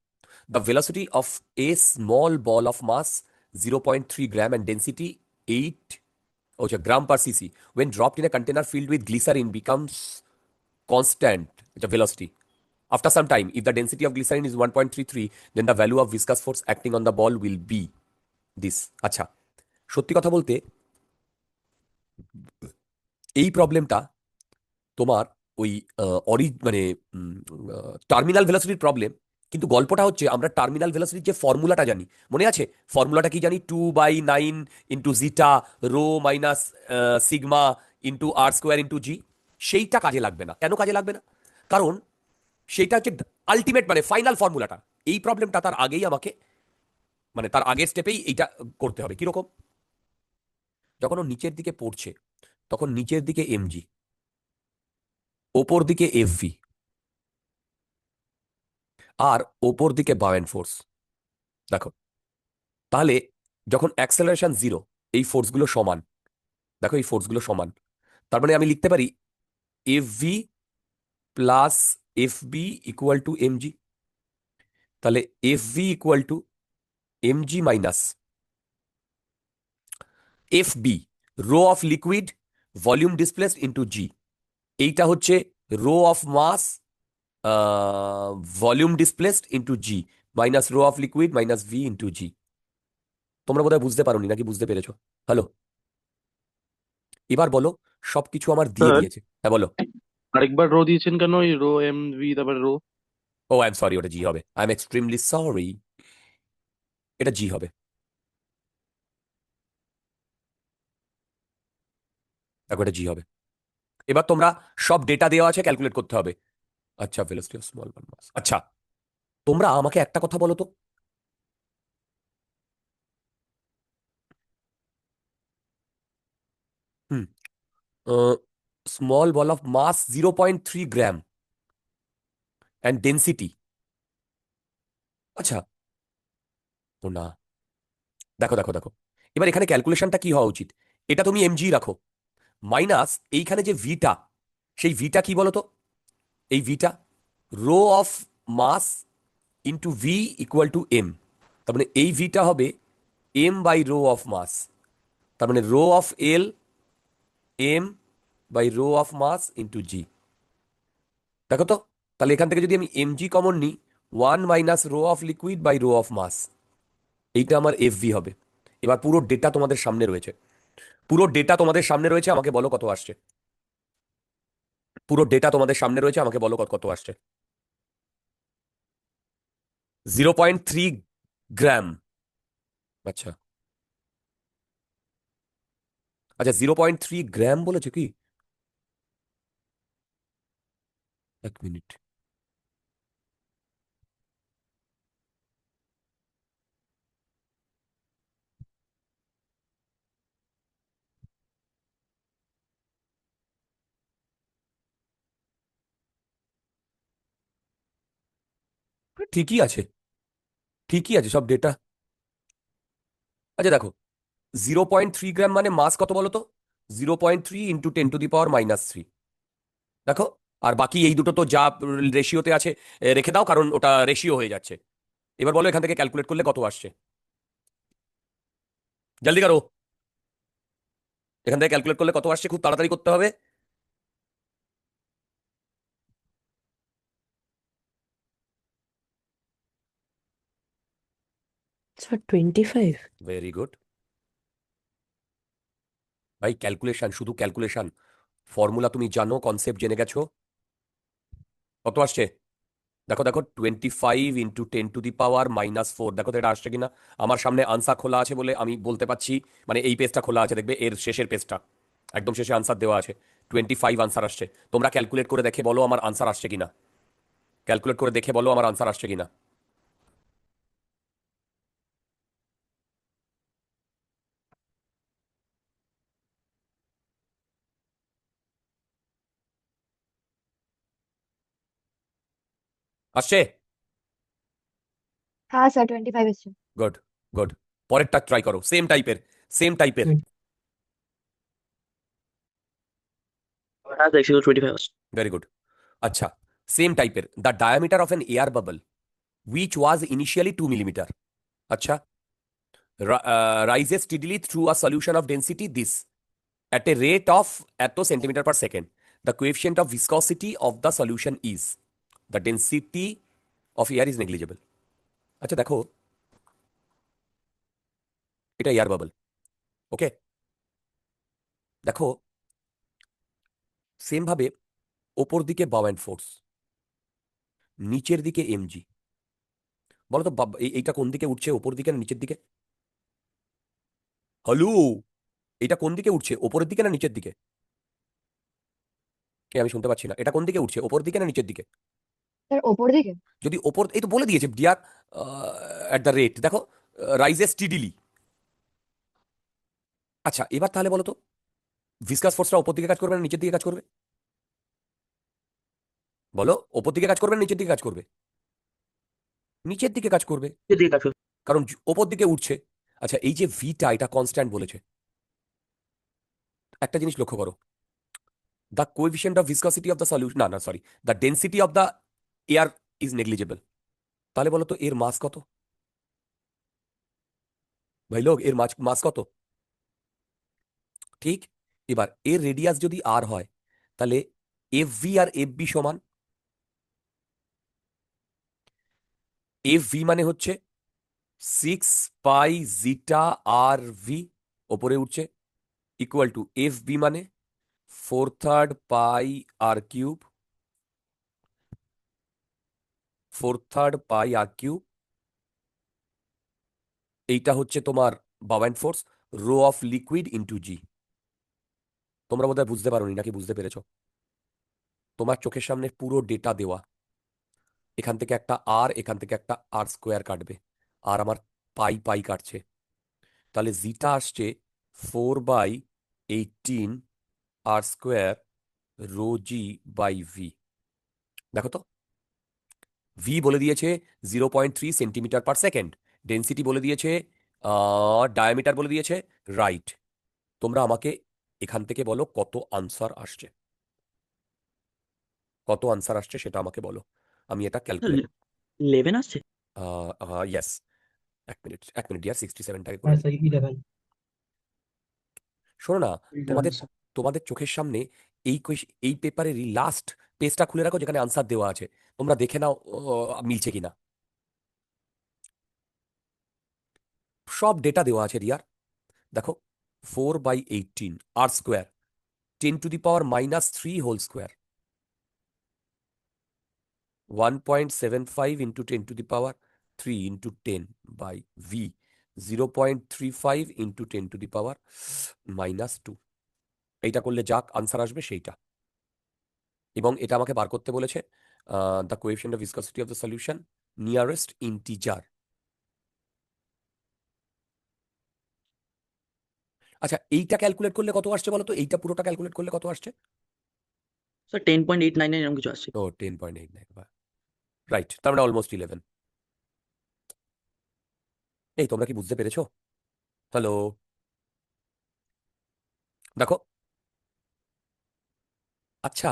the velocity of a small ball of mass 0.3 gram and density 8 gram per cc when dropped in a container filled with glycerin becomes constant velocity. After some time, if the density of glycerin is 1.33, then the value of viscous force acting on the ball will be this. আচ্ছা, সত্যি কথা বলতে এই প্রবলেমটা তোমার ওই মানে terminal ভেলোসিটির problem, কিন্তু গল্পটা হচ্ছে আমরা টার্মিনাল ভেলোসিটির যে ফর্মুলাটা জানি, মনে আছে? ফর্মুলাটা কি জানি? 2/9 into zeta rho minus sigma into r² into G. সেইটা কাজে লাগবে না। কেন কাজে লাগবে না? কারণ সেইটা হচ্ছে আলটিমেট, মানে ফাইনাল ফর্মুলাটা। এই প্রবলেমটা তার আগেই আমাকে, মানে তার আগের স্টেপেই এইটা করতে হবে। কিরকম? যখন ও নিচের দিকে পড়ছে, তখন নিচের দিকে এমজি, ওপর দিকে এফভি, আর ওপর দিকে বাউয়েন্ট ফোর্স। দেখো, তাহলে যখন অ্যাক্সেলারেশন 0, এই ফোর্সগুলো সমান। দেখো, এই ফোর্সগুলো সমান, তার মানে আমি লিখতে পারি F V plus F B equal to MG. তাহলে F V equal to MG minus F B, rho of liquid volume displaced into G. এইটা হচ্ছে rho of mass volume displaced into G, minus rho of liquid minus V into G. তোমরা বোধহয় বুঝতে পারোনি, নাকি বুঝতে পেরেছো? হ্যালো, এবার বলো, সবকিছু আমার দিয়ে স্যার দিয়েছে। হ্যাঁ বলো। আরেকবার রো দিয়েছেন কেন? ওই রো এম ভি তারপর rho. Oh I am sorry, ওটা জি হবে। আই এম এক্সট্রিমলি সরি, এটা জি হবে। দেখো এটা জি হবে। এবার তোমরা সব ডেটা দেওয়া আছে, ক্যালকুলেট করতে হবে। আচ্ছা, ভেলোসিটি অফ স্মল মাস। আচ্ছা, তোমরা আমাকে একটা কথা বলো তো, hmm, small ball of mass 0.3 gram and density. আচ্ছা, ও না, দেখো দেখো দেখো, এবার এখানে ক্যালকুলেশনটা কি হওয়া উচিত? এটা তুমি এমজি রাখো, মাইনাস এইখানে যে ভিটা, সেই ভিটা কি বলো তো? এই ভিটা rho of mass into V equal to M. তার মানে এই ভিটা হবে M by rho of mass. তার মানে rho of L M by rho of mass into জি। দেখো তো, তাহলে এখান থেকে যদি আমি এমজি কমন নিই, 1 - rho of liquid by rho of mass, এইটা আমার এফভি হবে। এবার পুরো ডেটা তোমাদের সামনে রয়েছে, পুরো ডেটা তোমাদের সামনে রয়েছে, আমাকে বলো কত আসছে। পুরো ডেটা তোমাদের সামনে রয়েছে, আমাকে বলো কত কত আসছে। 0.3 গ্রাম। আচ্ছা আচ্ছা, 0.3 গ্রাম বলেছে কি? এক মিনিট, ঠিকই আছে, ঠিকই আছে সব ডেটা। আচ্ছা দেখো, 0.3 গ্রাম মানে মাস কত বলো তো? 0.3 ইন্টু 10⁻³ দেখো। আর বাকি এই দুটো তো যা রেশিওতে আছে রেখে দাও, কারণ ওটা রেশিও হয়ে যাচ্ছে। এবার বলো এখান থেকে ক্যালকুলেট করলে কত আসছে, জলদি করো। এখান থেকে ক্যালকুলেট করলে কত আসছে, খুব তাড়াতাড়ি করতে হবে। Sir, 25. ভেরি গুড ভাই, ক্যালকুলেশন, শুধু ক্যালকুলেশন, ফর্মুলা তুমি জানো, কনসেপ্ট জেনে গেছো। কত আসছে দেখো, দেখো 25 × 10⁻⁻⁴। দেখো তো এটা আসছে কিনা। আমার সামনে আনসার খোলা আছে বলে আমি বলতে পারছি, মানে এই পেজটা খোলা আছে, দেখবে এর শেষের পেজটা, একদম শেষে আনসার দেওয়া আছে। 25 আনসার আসছে। তোমরা ক্যালকুলেট করে দেখে বলো আমার আনসার আসছে কিনা, ক্যালকুলেট করে দেখে বলো আমার আনসার আসছে কিনা। আসছে? हाँ सर 25 এসছে। Good good. পরেরটা ট্রাই করো, সেম টাইপের, সেম টাইপের। হ্যাঁ স্যার এক্সিকিউট 25 আসছে। Very good. আচ্ছা, সেম টাইপের, the diameter of N air bubble which was initially 2 millimeter, আচ্ছা, rises steadily through a solution of density this at a rate of এত centimetre per second, the coefficient of viscosity of the solution is, the density of air is negligible। আচ্ছা দেখো, এটা air bubble, ওকে। দেখো same ভাবে ওপর দিকে bound force, নিচের দিকে এমজি। বলো তো এইটা কোন দিকে উঠছে, ওপর দিকে না নিচের দিকে? হ্যালো, এটা কোন দিকে উঠছে, ওপরের দিকে না নিচের দিকে? কে, আমি শুনতে পাচ্ছি না। এটা কোন দিকে উঠছে, ওপর দিকে না নিচের দিকে? স্যার ওপর দিকে। যদি ওপর, এই তো বলে দিয়েছে ডিয়ার, অ্যাট দ্য রেট, দেখো রাইজেস স্টিডিলি। আচ্ছা এবার তাহলে বলো তো, ভিসকাস ফোর্সটা ওপর দিকে কাজ করবে না নিচের দিকে কাজ করবে? বলো, ওপর দিকে কাজ করবে না নিচের দিকে কাজ করবে? নিচের দিকে কাজ করবে, এদিকে কাজ করছে। কারণ ওপর দিকে উঠছে। আচ্ছা, এই যে ভিটা, এটা কনস্ট্যান্ট বলেছে। একটা জিনিস লক্ষ্য করো, the coefficient of viscosity of the solution, না না sorry, the density of the air is negligible. তাহলে বলো তো এর মাস কত? ভাই লোক, এর মাস কত? ঠিক। এবার এর রেডিয়াস যদি আর হয়, তাহলে এফ ভি আর এফ বি সমান এফ ভি মানে হচ্ছে 6 পাই জিটা আর ভি ওপরে উঠছে ইকুয়াল টু এফ বি মানে 4/3 পাই আর কিউব 4/3 পাই আর কিউব এইটা হচ্ছে তোমার bound force rho of liquid into G. তোমরা বোধহয় বুঝতে পারোনি নাকি বুঝতে পেরেছো? তোমার চোখের সামনে পুরো ডেটা দেওয়া, এখান থেকে একটা আর এখান থেকে একটা আর স্কোয়ার কাটবে, আর আমার পাই পাই কাটছে, তাহলে জিটা আসছে 4/18 R square rho G by V. দেখো তো, ভি বলে দিয়েছে 0.3 সেন্টিমিটার পার সেকেন্ড, ডেন্সিটি বলে দিয়েছে, ডায়ামিটার বলে দিয়েছে, রাইট। তোমরা আমাকে এখান থেকে বলো কত আনসার আসছে, কত আনসার আসছে সেটা আমাকে বলো, আমি এটা ক্যালকুলেট 11 আসছে। ইয়েস। এক মিনিট ইয়ার 67টাকে করে হ্যাঁ দিই। স্যার 11। শোনো না, তোমাদের answer. তোমাদের চোখের সামনে এই পেপারেরই লাস্ট পেজটা খুলে রাখো যেখানে আনসার দেওয়া আছে, তোমরা দেখে নাও মিলছে কিনা। সব ডেটা দেওয়া আছে রিয়ার। দেখো 4/18 R square 10⁻³ whole square 1.75 into 10⁻³ into 10 by V 0.35 into 10⁻⁻²। এইটা করলে যাক আনসার আসবে সেইটা। এবং এটা আমাকে বার করতে বলেছে the coefficient of viscosity of the solution nearest integer. আচ্ছা, এইটা ক্যালকুলেট করলে কত আসছে বলো তো? এইটা পুরোটা ক্যালকুলেট করলে কত আসছে? স্যার 10.899 এরকম কিছু আসছে। ও 10.89, রাইট, তার মানে অলমোস্ট 11। এই তোমরা কি বুঝতে পেরেছো? হ্যালো, দেখো। আচ্ছা,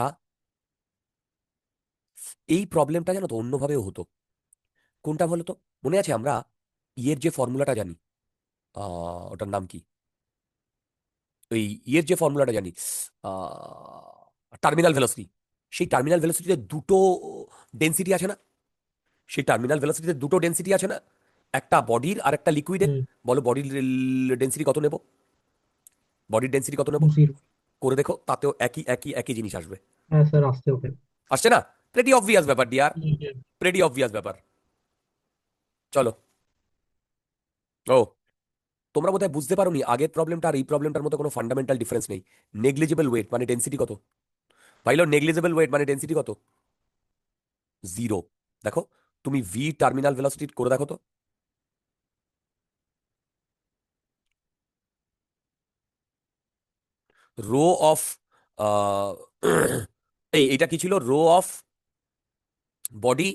এই প্রবলেমটা জানো তো অন্যভাবেও হতো। কোনটা বলো তো? মনে আছে আমরা ইয়ের যে ফর্মুলাটা জানি, ওটার নাম কি, ওই ইয়ের যে ফর্মুলাটা জানি, টার্মিনাল ভেলোসিটি, সেই টার্মিনাল ভেলোসিটিতে দুটো ডেন্সিটি আছে না? সেই টার্মিনাল ভেলোসিটিতে দুটো ডেন্সিটি আছে না, একটা বডির আর একটা লিকুইডের। বলো বডির ডেন্সিটি কত নেব? বডির ডেন্সিটি কত নেব? 0। করে দেখো, তাতেও একই একই একই জিনিস আসবে। হ্যাঁ স্যার আসছে ওকে। আসছে না? প্রেটি অবভিয়াস ব্যাপার ডিয়ার, প্রেটি অবভিয়াস ব্যাপার। চলো। ও, তোমরা বোধহয় বুঝতে পারোনি আগের প্রবলেমটা আর এই প্রবলেমটার মধ্যে কোনো ফান্ডামেন্টাল ডিফারেন্স নেই। নেগলিজেবল ওয়েট মানে ডেন্সিটি কত? ভাইলো, নেগলিজেবল ওয়েট মানে ডেন্সিটি কত? 0। দেখো, তুমি ভি টার্মিনাল ভেলোসিটি করে দেখো তো। রো অফ এইটা কি ছিল? রো অফ বডি,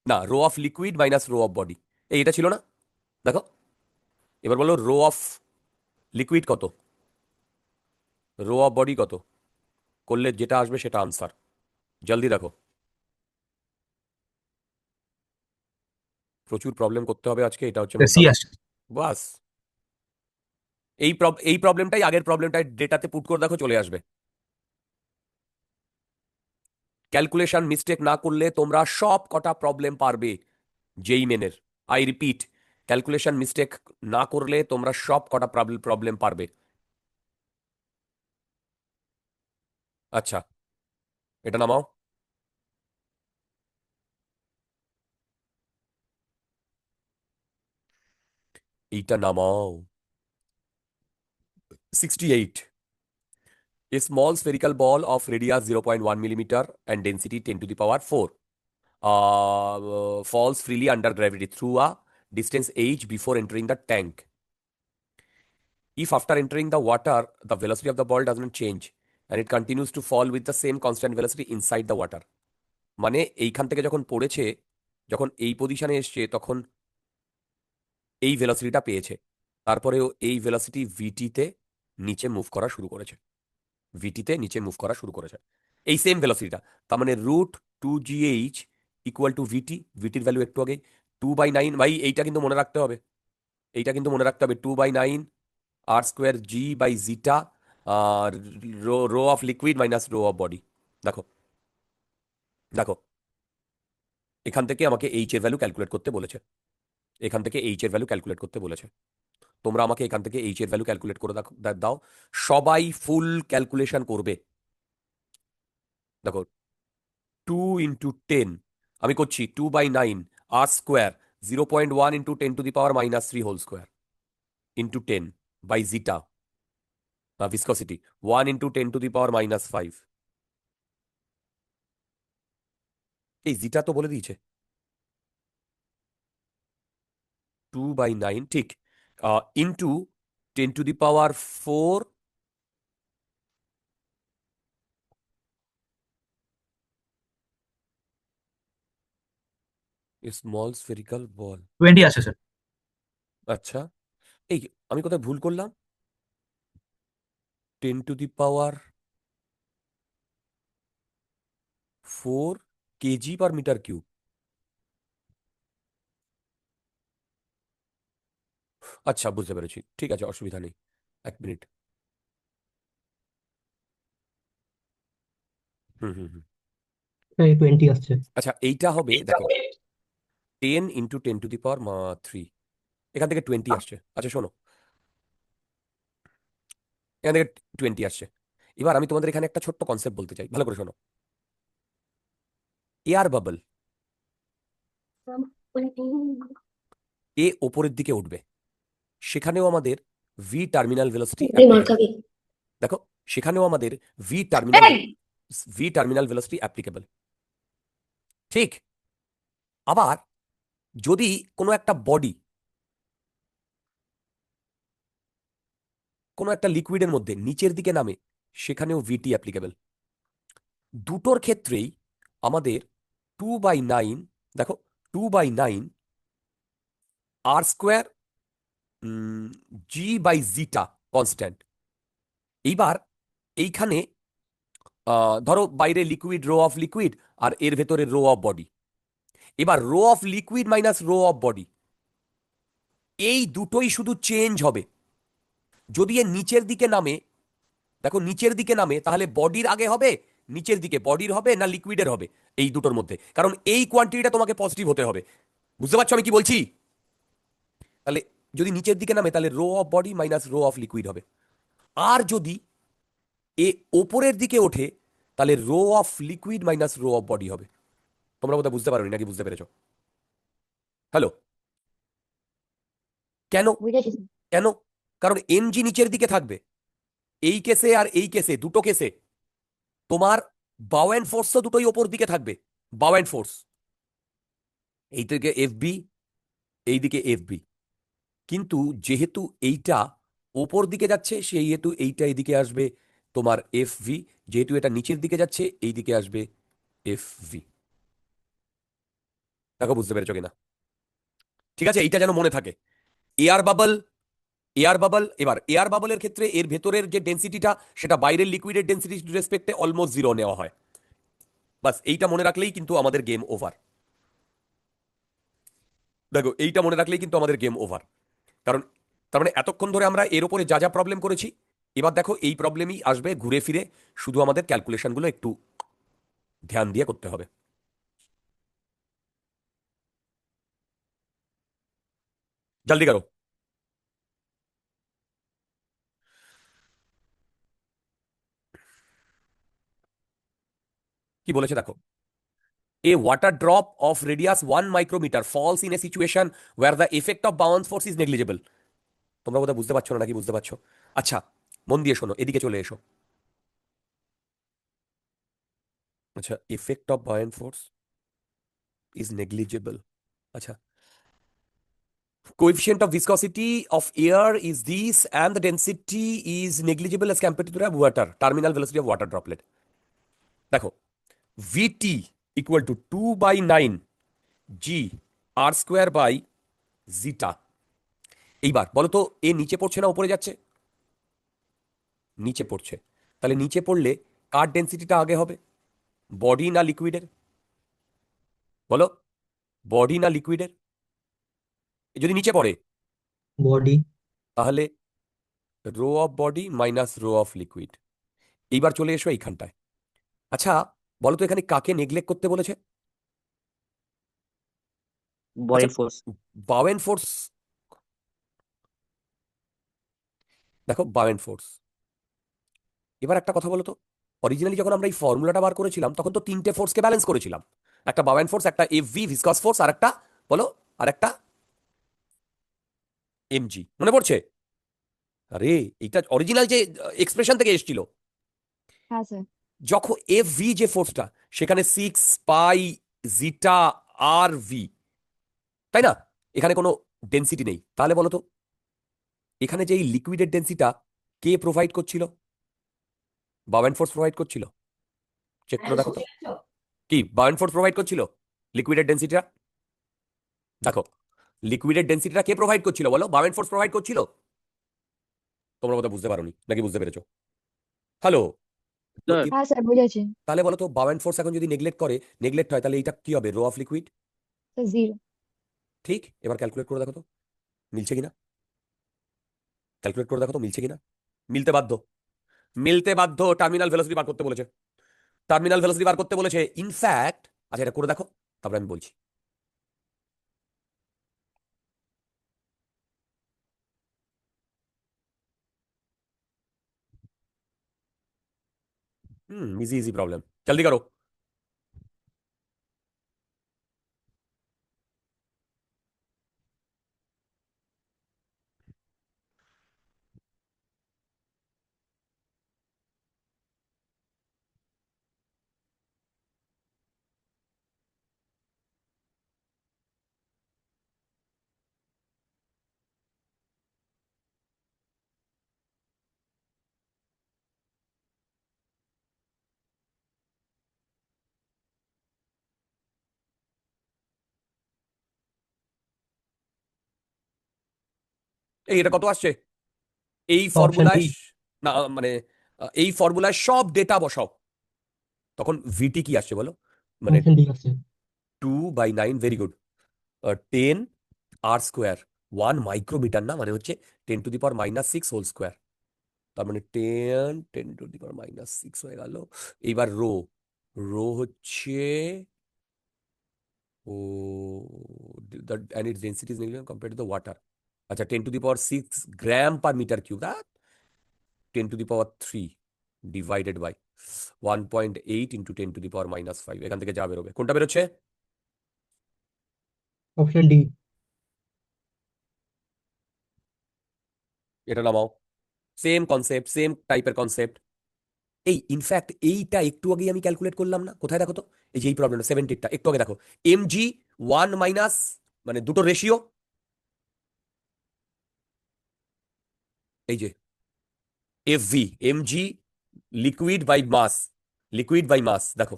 না, rho of liquid minus rho of body, এটা ছিল না? দেখো, এবার বলো রো অফ লিকুইড কত, রো অফ বডি কত, করলে যেটা আসবে সেটা আনসার। জলদি দেখো, প্রচুর প্রবলেম করতে হবে আজকে, এটা হচ্ছে মেন কথা। বাস, এই প্রবলেমটাই আগের প্রবলেমটাই ডেটাতে পুট করে দেখো, চলে আসবে। ক্যালকুলেশন মিস্টেক না করলে তোমরা সব কটা প্রবলেম পারবে যেই মেনের। আই রিপিট, ক্যালকুলেশন মিস্টেক না করলে তোমরা সব কটা প্রবলেম পারবে। আচ্ছা, এটা নামাও। এইটা নামাও। 68. A small spherical ball of radius 0.1 millimeter and density 10⁴ falls freely under gravity through a distance h before entering the tank. If after entering the water, the velocity of the ball does not change and it continues to fall with the same constant velocity inside the water. মানে এইখান থেকে যখন পড়েছে, যখন এই পজিশনে এসছে, তখন এই ভেলোসিটিটা পেয়েছে, তারপরেও এই ভেলোসিটি ভিটিতে নিচে মুভ করা শুরু করেছে, ভিটিতে নিচে মুভ করা শুরু করেছে, এই সেম ভেলোসিটিটা। তার মানে √2gh ইকুয়াল টু ভিটি, ভিটির ভ্যালু একটু আগে 2/9। ভাই এইটা কিন্তু মনে রাখতে হবে, এইটা কিন্তু মনে রাখতে হবে, 2/9 আর square G by zeta, rho of liquid minus rho of body. দেখো দেখো, এখান থেকে আমাকে এইচ এর ভ্যালু ক্যালকুলেট করতে বলেছে, এখান থেকে এইচ এর ভ্যালু ক্যালকুলেট করতে বলেছে। তোমরা আমাকে এখান থেকে এইচ এর ভ্যালু ক্যালকুলেট করে দাও, সবাই ফুল ক্যালকুলেশন করবে। দেখো 2 × 10 আমি করছি 2/9 আর square 0.1 × 10⁻³ whole square into 10 by zeta viscosity 1 × 10⁻⁵। এই জিটা তো বলে দিয়েছে 2/9 ঠিক ইন্টু 10⁻⁴ স্মল স্ফেরিক্যাল বল। 20 আসে স্যার। আচ্ছা, এই আমি কোথায় ভুল করলাম? 10⁻⁴ kg/m³। আচ্ছা, বুঝতে পেরেছি, ঠিক আছে, অসুবিধা নেই। 1 মিনিট। হুম হুম হুম। 20 আসছে। আচ্ছা, এইটা হবে দেখো 10 × 10⁻³ এখান থেকে 20 আসছে। আচ্ছা শোনো, এখান থেকে 20 আসছে। এবার আমি তোমাদের এখানে একটা ছোট্ট কনসেপ্ট বলতে চাই, ভালো করে শোনো। এয়ার বাবল এ ওপরের দিকে উঠবে, সেখানেও আমাদের ভি টার্মিনাল ভেলোসিটি দেখো, সেখানেও আমাদের ভি টার্মিনাল ভেলোসিটি অ্যাপ্লিকেবল। ঠিক, আবার যদি কোনো একটা বডি কোনো একটা লিকুইডের মধ্যে নিচের দিকে নামে, সেখানেও ভিটি অ্যাপ্লিকেবল। দুটোর ক্ষেত্রেই আমাদের 2/9 দেখো 2/9 আর স্কোয়ার g/জিটা কনস্ট্যান্ট। এইবার এইখানে ধরো বাইরে লিকুইড, রো অফ লিকুইড, আর এর ভেতরে রো অফ বডি। এবার rho of liquid minus rho of body, এই দুটোই শুধু চেঞ্জ হবে। যদি এ নিচের দিকে নামে, দেখো নিচের দিকে নামে, তাহলে বডির আগে হবে, নিচের দিকে বডির হবে না লিকুইডের হবে, এই দুটোর মধ্যে, কারণ এই কোয়ান্টিটিটা তোমাকে পজিটিভ হতে হবে। বুঝতে পারছো আমি কি বলছি? তাহলে যদি নিচের দিকে নামে, তাহলে rho of body minus rho of liquid হবে। আর যদি এ ওপরের দিকে ওঠে, তাহলে rho of liquid minus rho of body হবে। তোমরা বোধহয় বুঝতে পারোনি, নাকি বুঝতে পেরেছো? হ্যালো, কেন বুঝেছি স্যার। কেন? কারণ এমজি নিচের দিকে থাকবে। এই কেসে আর এই কেসে, দুটো কেসে তোমার বাও অ্যান্ড ফোর্সও দুটোই ওপর দিকে থাকবে। বাও অ্যান্ড ফোর্স এই দিকে এফবি, এই দিকে এফবি, কিন্তু যেহেতু এইটা ওপর দিকে যাচ্ছে, সেই হেতু এইটা এইদিকে আসবে তোমার এফভি, যেহেতু এটা নিচের দিকে যাচ্ছে, এই দিকে আসবে এফভি। দেখো বুঝতে পেরেছো কিনা? ঠিক আছে, এইটা যেন মনে থাকে। এয়ার বাবল, এবার এয়ার বাবলের ক্ষেত্রে এর ভেতরের যে ডেন্সিটিটা, সেটা বাইরের লিকুইডের ডেন্সিটির রেসপেক্টে অলমোস্ট 0 নেওয়া হয়। বাস এইটা মনে রাখলেই কিন্তু আমাদের গেম ওভার। দেখো এইটা মনে রাখলেই কিন্তু আমাদের গেম ওভার। কারণ তার মানে এতক্ষণ ধরে আমরা এর উপরে যা যা প্রবলেম করেছি, এবার দেখো এই প্রবলেমই আসবে ঘুরে ফিরে, শুধু আমাদের ক্যালকুলেশনগুলো একটু ধ্যান দিয়ে করতে হবে। জলদি করো। কি বলেছে দেখো, a water drop of radius 1 micrometer falls in a situation where the effect of bounce force is negligible. তোমরা বোধহয় বুঝতে পারছো না, নাকি বুঝতে পারছো? আচ্ছা মন দিয়ে শোনো, এদিকে চলে এসো। আচ্ছা, effect of buoyant force is negligible. আচ্ছা, coefficient of viscosity of air is this and the density is negligible as compared to the water, terminal velocity of water droplet. দেখো vt equal to 2/9 g r square by zeta। এইবার বলো তো, এ নিচে পড়ছে না উপরে যাচ্ছে? নিচে পড়ছে। তাহলে নিচে পড়লে কার ডেন্সিটিটা আগে হবে, বডি না লিকুইডের? বলো, বডি না লিকুইডের? যদি নিচে পড়ে, বডি। তাহলে rho of body minus rho of liquid. এইবার চলে এসো এইখানটায়। আচ্ছা বলো তো, এখানে কাকে নেগলেক্ট করতে বলেছে? বয়েল ফোর্স। বাওয়েন ফোর্স, দেখো বাওয়েন ফোর্স। এবার একটা কথা বলো তো, অরিজিনালি যখন আমরা এই ফর্মুলাটা বার করেছিলাম তখন তো তিনটে ফোর্সকে ব্যালেন্স করেছিলাম, একটা বাওয়েন ফোর্স, একটা এফভি ভিসকাস ফোর্স, আর একটা বলো, আর একটা এমজি, মনে পড়ছে? আরে এইটা অরিজিনাল যে এক্সপ্রেশন থেকে এসেছিল, হ্যাঁ স্যার। যখন এফ ভি যে ফোর্সটা, সেখানে 6 পাই জিটা আর ভি, তাই না? এখানে কোনো ডেন্সিটি নেই, তাহলে বলো তো এখানে যে এই লিকুইডের ডেন্সিটা কে প্রোভাইড করছিল? বাওয়েন ফোর্স প্রোভাইড করছিল? চেক করে দেখো তো, কি বাওয়েন ফোর্স প্রোভাইড করছিল লিকুইডের ডেন্সিটিটা? দেখো, লিকুইডের ডেন্সিটিটা কে প্রোভাইড করছিল বলো? বাওয়েন ফোর্স প্রোভাইড করছিল? তোমরা বোধহয় বুঝতে পারোনি, নাকি বুঝতে পেরেছো? হ্যালো? তো স্যার হ্যাঁ স্যার বুঝেছি। তাহলে বলো তো বাওয়েন ফোর্স এখন যদি নেগলেক্ট হয়, তাহলে এটা কি হবে? Rho of liquid. স্যার 0। ঠিক, এবার ক্যালকুলেট করে দেখো তো মিলছে কিনা, ক্যালকুলেট করে দেখো তো মিলছে কিনা। মিলতে বাধ্য, মিলতে বাধ্য। টার্মিনাল ভেলোসিটি বার করতে বলেছে, টার্মিনাল ভেলোসিটি বার করতে বলেছে ইনফ্যাক্ট। আচ্ছা, এটা করে দেখো, তারপরে আমি বলছি। इजी इजी प्रॉब्लम, जल्दी करो। এই এটা কত আসছে? এই অপশন ফর্মুলায় ডি। না, মানে এই ফর্মুলায় সব ডেটা বসাও, তখন ভিটি কি আসছে বলো? মানে অপশন ডি আসছে। 2/9, ভেরি গুড। 10 r² 1 মাইক্রোমিটার, না মানে হচ্ছে 10⁻⁻6 হোল স্কোয়ার। তার মানে 10 10⁻⁻6 হয়ে গেল। এইবার রো, রো হচ্ছে ও and its density is negligible compared to the water. আচ্ছা, 10⁻6 gram per metre cube, 10⁻3 divided by 1.8 into 10⁻⁻5। এখান থেকে যা বেরোবে, কোনটা বেরোচ্ছে? Option D. এটা নামাও, সেম কনসেপ্ট, সেম টাইপের কনসেপ্ট। এই ইনফ্যাক্ট এইটা একটু আগেই আমি ক্যালকুলেট করলাম না, কোথায় দেখো তো, এই যে এই প্রবলেমটা 70টা একটু আগে দেখো, এমজি 1 মাইনাস, মানে দুটো রেশিও, এই যে FV, MG liquid by mass, liquid by mass, দেখো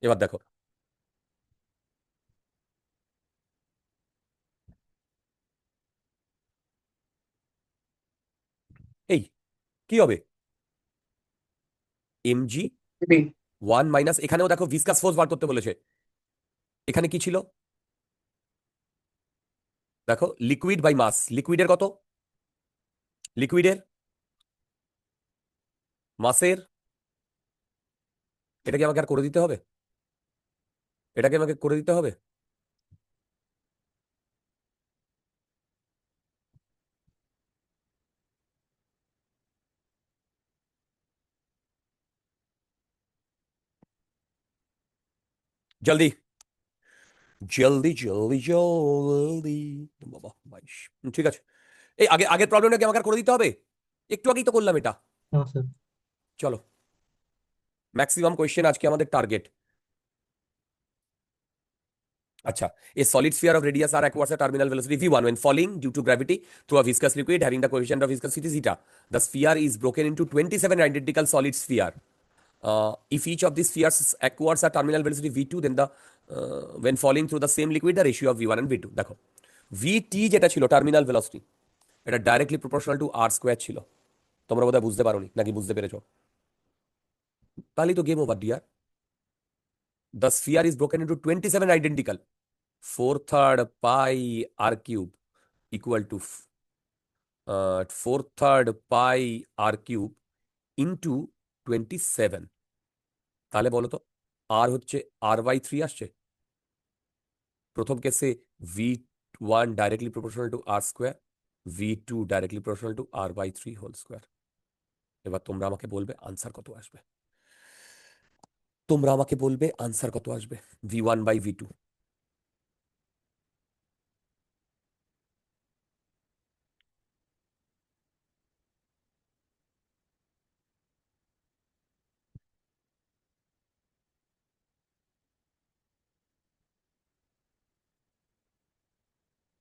এবার দেখো। এই কি হবে? এমজি 1 মাইনাস, এখানেও দেখো ভিসকাস ফোর্স বার করতে বলেছে, এখানে কি ছিল দেখো, লিকুইড বাই মাস। লিকুইডের কত? লিকুইডের, মাসের, এটা কি আমাকে আর করে দিতে হবে? এটাকে আমাকে করে দিতে হবে? জলদি জলদি জলদি জলদি, বাবা 22, ঠিক আছে। এই আগের প্রবলেমটা কি আমাকে আর করে দিতে হবে? একটু আগেই তো করলাম এটা। না স্যার। চলো, ম্যাক্সিমাম কোয়েশ্চেন আজকে আমাদের টার্গেট। আচ্ছা, a solid sphere of radius r acquires a terminal velocity v1 when falling due to gravity through a viscous liquid having the coefficient of viscosity zeta. The sphere is broken into 27 identical solid sphere. If each of these spheres acquires a terminal velocity v2, then the when falling through the same liquid, the ratio of v1 and v2. দেখো, vt যেটা ছিল terminal velocity, এটা directly proportional to R square ছিল। তোমরা বোধহয় বুঝতে পারোনি, নাকি বুঝতে পেরেছো? তাহলেই তো game over dear. The sphere is broken into 27 identical 4/3 pi r cube equal to 4/3 pi r cube into 27। তাহলে বলো তো আর হচ্ছে r/3 আসছে, প্রথম কেসে V1 directly proportional to R square, V2 directly proportional to R/3 whole square. এবার তোমরা আমাকে বলবে আনসার কত আসবে, তোমরা আমাকে বলবে আনসার কত আসবে V1/V2।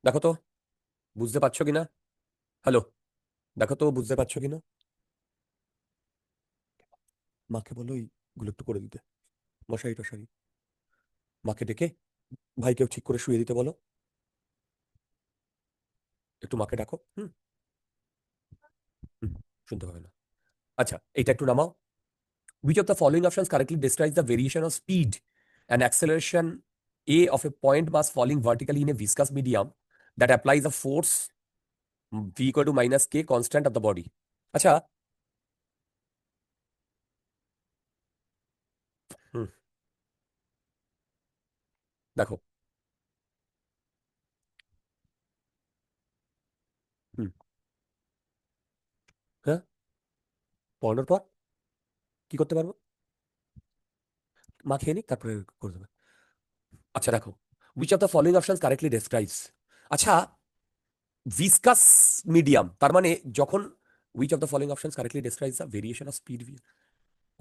দেখো তো বুঝতে পারছো কিনা, হ্যালো, দেখো তো বুঝতে পারছো কিনা। মাকে বলো এইগুলো একটু করে দিতে, মশারি টশারি মাকে ডেকে ভাইকেও ঠিক করে শুয়ে দিতে বলো, একটু মাকে ডাকো। হুম হুম, শুনতে হবে না। আচ্ছা এটা একটু নামাও। Which of the following options correctly describes the variation of speed and acceleration A of a point mass falling vertically in a viscous medium that applies a force V equal to minus K constant of the body? আচ্ছা হুম দেখো হুম হ্যাঁ পড়ানোর পর কি করতে পারবো, মা খেয়ে নিক তারপরে করে দেবে। আচ্ছা দেখো, which of the following options correctly describes, আচ্ছা ভিসকাস মিডিয়াম তার মানে যখন which of the following options correctly describes the variation of speed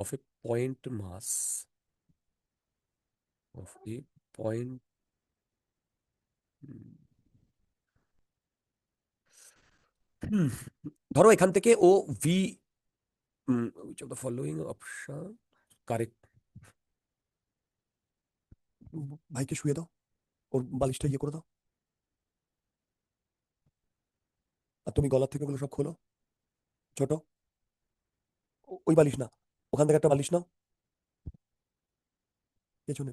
of a point mass of a point ধরো এখান থেকে ও V which of the following option correct, ভাইকে শুয়ে দাও, ওর বালিশটা ইয়ে করে দাও, আর তুমি গলার থেকে ওগুলো সব খোলো, ছোট ওই বালিশ না, ওখান থেকে একটা বালিশ নাও, পেছনে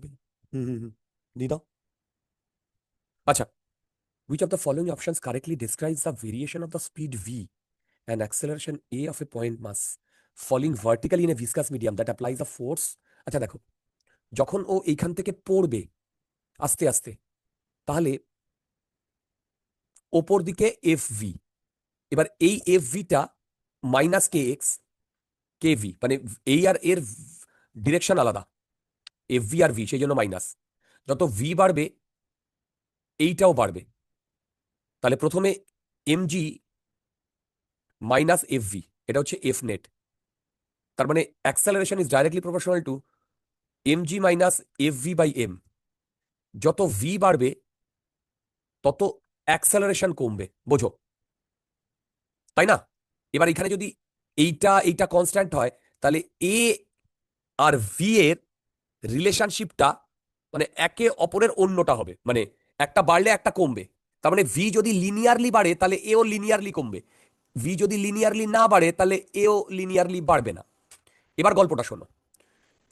হুম হুম হুম দিয়ে দাও। আচ্ছা which of the following options correctly describes the variation of the speed v and acceleration a of a point mass falling vertically in a viscous medium that applies a force, আচ্ছা দেখো যখন ও এইখান থেকে পড়বে আস্তে আস্তে তাহলে ওপর দিকে এফ ভি, এবার এই এফ ভিটা মাইনাস কে এক্স কে ভি, মানে এই আর এর ডিরেকশন আলাদা, এফ ভি আর ভি সেই জন্য মাইনাস, যত ভি বাড়বে এইটাও বাড়বে, তাহলে প্রথমে এম জি মাইনাস এফ ভি, এটা হচ্ছে এফ নেট, তার মানে acceleration is directly proportional to m G minus f v by m, যত ভি বাড়বে তত অ্যাক্সেলারেশন কমবে, বোঝো তাই না। এবার এখানে যদি এইটা এইটা কনস্ট্যান্ট হয় তাহলে এ আর ভি এর রিলেশনশিপটা মানে একে অপরের অন্যটা হবে, মানে একটা বাড়লে একটা কমবে, তার মানে ভি যদি লিনিয়ারলি বাড়ে তাহলে এও লিনিয়ারলি কমবে, ভি যদি লিনিয়ারলি না বাড়ে তাহলে এও লিনিয়ারলি বাড়বে না। এবার গল্পটা শোনো,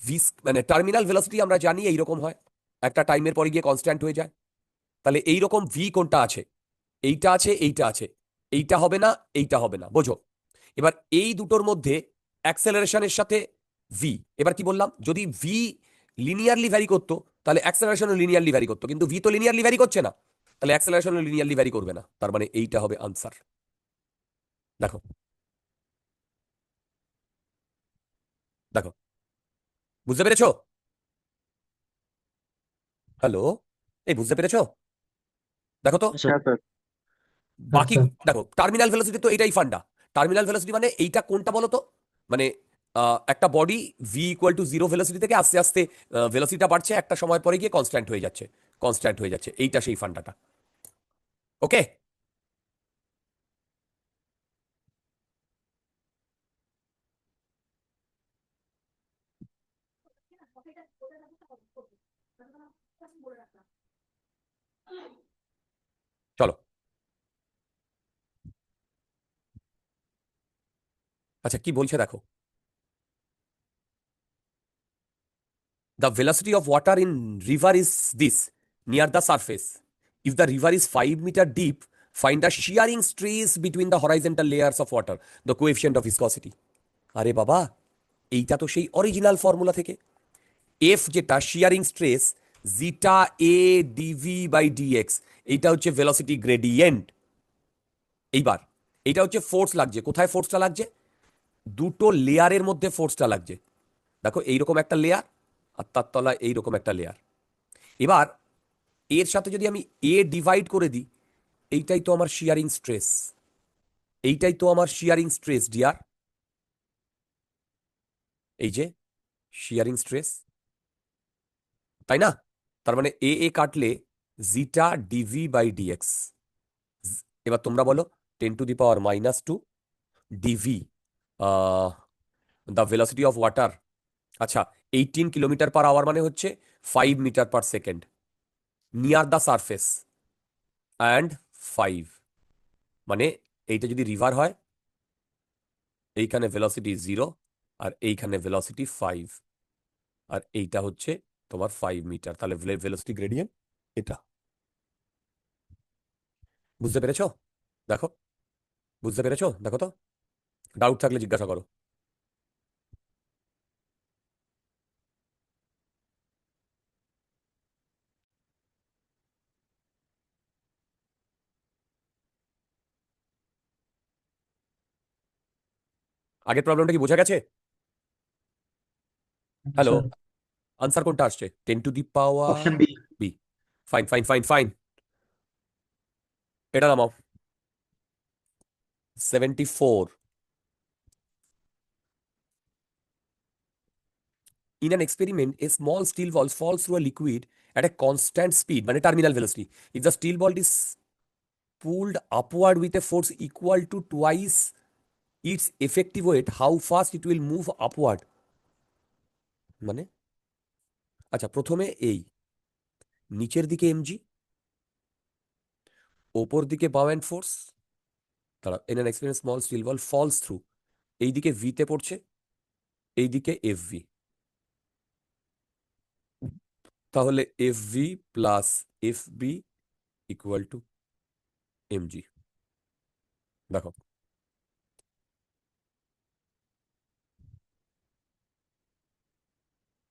ভি মানে টার্মিনাল ভেলোসিটি আমরা জানি এইরকম হয়, একটা টাইমের পরে গিয়ে কনস্ট্যান্ট হয়ে যায়, তাহলে এইরকম ভি কোনটা আছে, এইটা আছে এইটা আছে, এইটা হবে না এইটা হবে না, বোঝো। এবার এই দুটোর মধ্যে অ্যাক্সেলারেশনের সাথে ভি, এবার কি বললাম যদি ভি লিনিয়ারলি ভ্যারি করতো তাহলে অ্যাক্সেলারেশনও লিনিয়ারলি ভ্যারি করতো, কিন্তু ভি তো লিনিয়ারলি ভ্যারি করছে না, তাহলে অ্যাক্সেলারেশনও লিনিয়ারলি ভ্যারি করবে না, তার মানে এইটা হবে আনসার। দেখো দেখো বুঝতে পেরেছো, হ্যালো এই বুঝতে পেরেছো, দেখো তো স্যার হ্যাঁ স্যার। বাকি স্যার দেখো টার্মিনাল ভেলোসিটি তো এটাই ফান্ডা, টার্মিনাল ভেলোসিটি মানে এইটা কোনটা বলো তো, মানে একটা body V equal two zero velocity থেকে আস্তে আস্তে ভেলোসিটিটা বাড়ছে, একটা সময় পরে গিয়ে কনস্ট্যান্ট হয়ে যাচ্ছে, কনস্ট্যান্ট হয়ে যাচ্ছে, এইটা সেই ফান্ডাটা। ওকে চলো, আচ্ছা কি বলছে দেখো, the velocity of water in river is this near the surface, if the river is 5 meter deep find the shearing stress between the horizontal layers of water, the coefficient of viscosity। আরে বাবা এইটা তো সেই original formula থেকে, F যেটা shearing stress zeta A DV by DX, এইটা হচ্ছে velocity gradient. এইবার এইটা হচ্ছে ফোর্স লাগছে, কোথায় ফোর্সটা লাগছে? দুটো লেয়ারের মধ্যে ফোর্সটা লাগছে। দেখো এইরকম একটা লেয়ার আর তার তলায় এইরকম একটা লেয়ার। এবার এর সাথে যদি আমি এ ডিভাইড করে দিই, এইটাই তো আমার শিয়ারিং স্ট্রেস, এইটাই তো আমার শিয়ারিং স্ট্রেস ডিয়ার, এই যে শিয়ারিং স্ট্রেস, তাই না? তার মানে এ এ কাটলে জিটা ডিভি বাই ডিএক্স। এবার তোমরা বলো 10⁻⁻² dv, the velocity of water. আচ্ছা, 18 কিলোমিটার পার আওয়ার মানে হচ্ছে 5 metre per second near the surface, and 5 মানে এইটা যদি রিভার হয়, এইখানে ভেলোসিটি 0 আর এইখানে ভেলোসিটি 5, আর এইটা হচ্ছে তোমার 5 মিটার, তাহলে ভেলোসিটি গ্রেডিয়েন্ট এটা। বুঝতে পেরেছো? দেখো, বুঝতে পেরেছো? দেখো তো, ডাউট থাকলে জিজ্ঞাসা করো। আগের প্রবলেমটা কি বোঝা গেছে? হ্যালো, স্যার আনসার কোনটা আসছে? 10⁻⁻? Option b. B. Fine fine fine fine, এটা নামাও। 74. In an experiment, a small steel ball falls through a liquid at a constant speed, মানে terminal velocity. If the steel ball is pulled upward with a force equal to twice its effective weight, how fast it will move upward? মানে আচ্ছা, প্রথমে এই নিচের দিকে MG, ওপর দিকে buoyant force. তারা in an experiment small steel ball falls through, এইদিকে ভিতে পড়ছে, এইদিকে এফ ভি, তাহলে F V plus F B equal to MG. দেখো,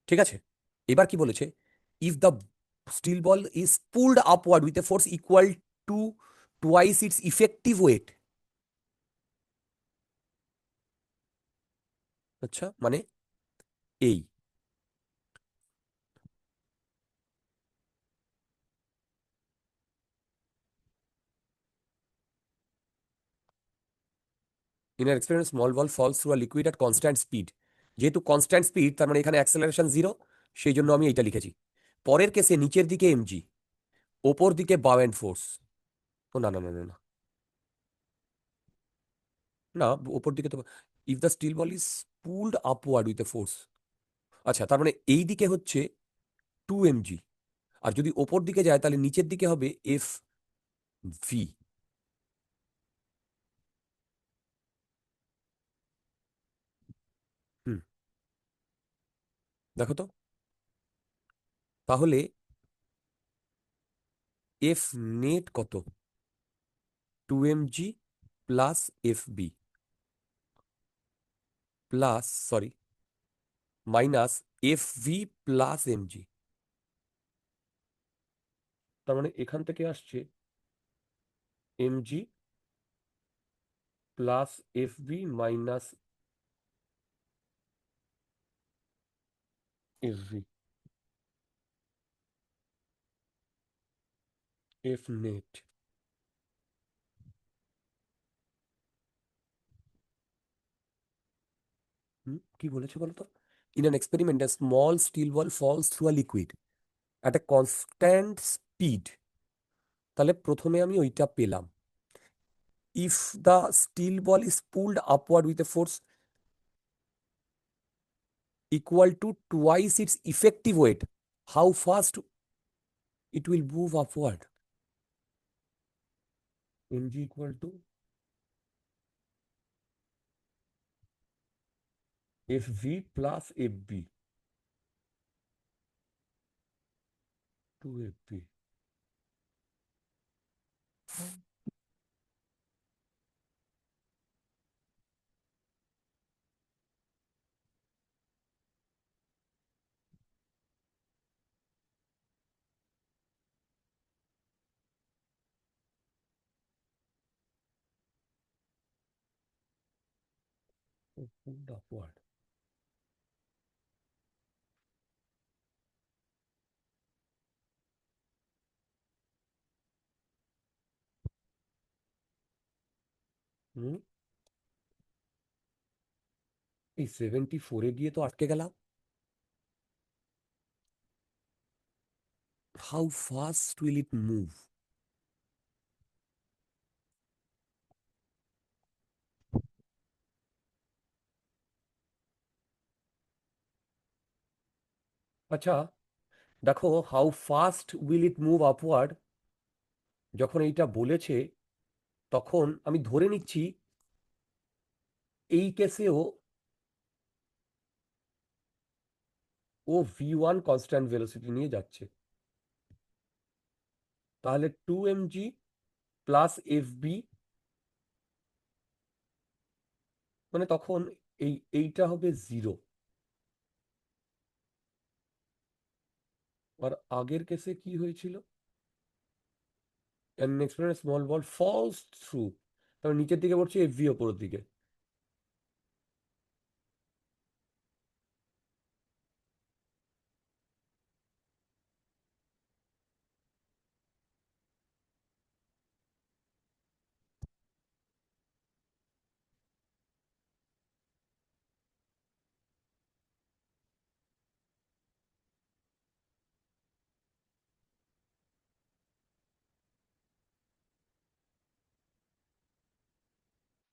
ঠিক আছে? এবার কি বলেছে? If the steel ball is pulled upward with a force equal to twice its effective weight. আচ্ছা, মানে এই in our experiment small ball falls through a liquid at constant speed. যেহেতু কনস্ট্যান্ট স্পিড, তার মানে এখানে অ্যাক্সেলারেশন 0, সেই জন্য আমি এইটা লিখেছি। পরের কেসে নিচের দিকে এমজি, ওপর দিকে বাউ অ্যান্ড ফোর্স। ও না না না না না না, ওপর দিকে তো, if the steel ball is pulled upward with a force. আচ্ছা, তার মানে এই দিকে হচ্ছে 2 mg, আর যদি ওপর দিকে যায় তাহলে নিচের দিকে হবে এফ ভি। হুম, দেখো তো, তাহলে এফ নেট কত? 2 mg plus F b plus, sorry, minus f V plus mg. তার মানে এখান থেকে আসছে mg plus F b minus f v, f net. কি বলেছে বলো তো? In an experiment a small steel ball falls through a liquid at a constant speed. তাহলে প্রথমে আমি ওইটা পেলাম। If the steel ball is pulled upward with a force equal to twice its effective weight, how fast it will move upward? mg equal to fv plus fb, 2fb। pulled upward. হুম, এই 74-এ গিয়ে তো আটকে গেলাম। How fast will it move? আচ্ছা, দেখো, how fast will it move upward যখন এইটা বলেছে, তখন আমি ধরে নিচ্ছি এই কেসেও ও v1 কনস্ট্যান্ট ভেলোসিটি নিয়ে যাচ্ছে। তাহলে 2mg প্লাস fb, মানে তখন এইটা হবে 0। আর আগের কেসে কি হয়েছিল? an exploded small ball falls through, তারপর নিচের দিকে পড়ছে, fv ওপরের দিকে।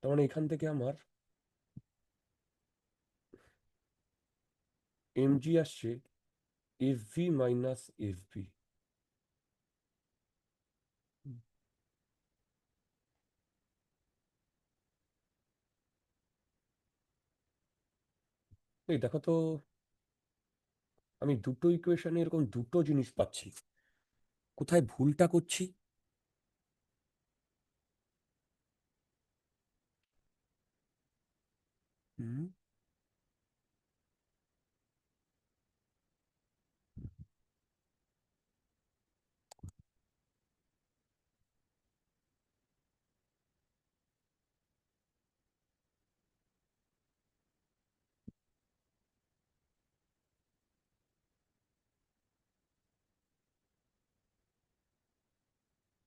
তার মানে এখান থেকে আমার mg আসছে fv মাইনাস fb। এই দেখো তো, আমি দুটো ইকুয়েশনে এরকম দুটো জিনিস পাচ্ছি, কোথায় ভুলটা করছি? হুম,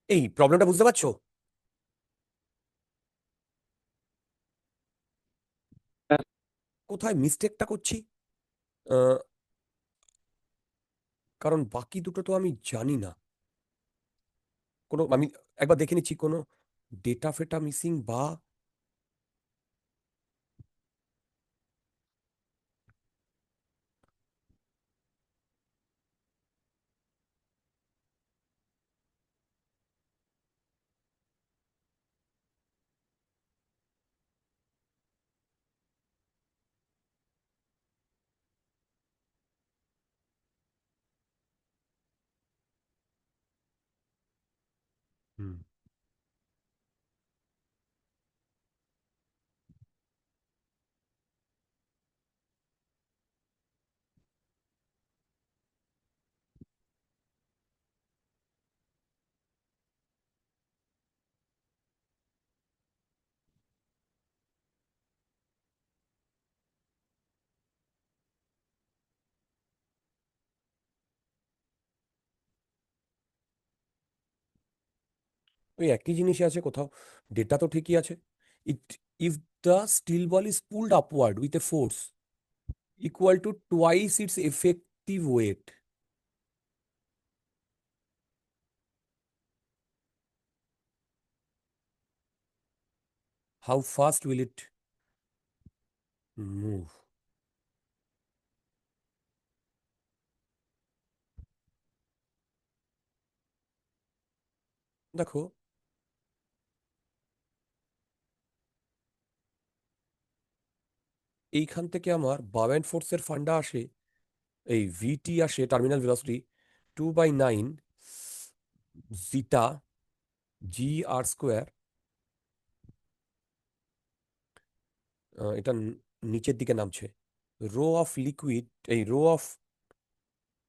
এই প্রবলেমটা বুঝতে পারছো? হ্যাঁ। কোথায় মিস্টেকটা করছি? আহ, কারণ বাকি দুটো তো আমি জানি না। আমি একবার দেখে নিচ্ছি কোনো ডেটা ফেটা মিসিং বা হুম, ওই একই জিনিসই আছে কোথাও। ডেটা তো ঠিকই আছে। It if the steel ball is pulled upward with a force equal to twice its effective weight, how fast will it move? দেখো, এইখান থেকে আমার বাবেন ফোর্সের ফান্ডা আসে, এই ভিটি আসে terminal velocity 2/9 zeta g r square. এটা নিচের দিকে নামছে, রো অফ লিকুইড, এই rho of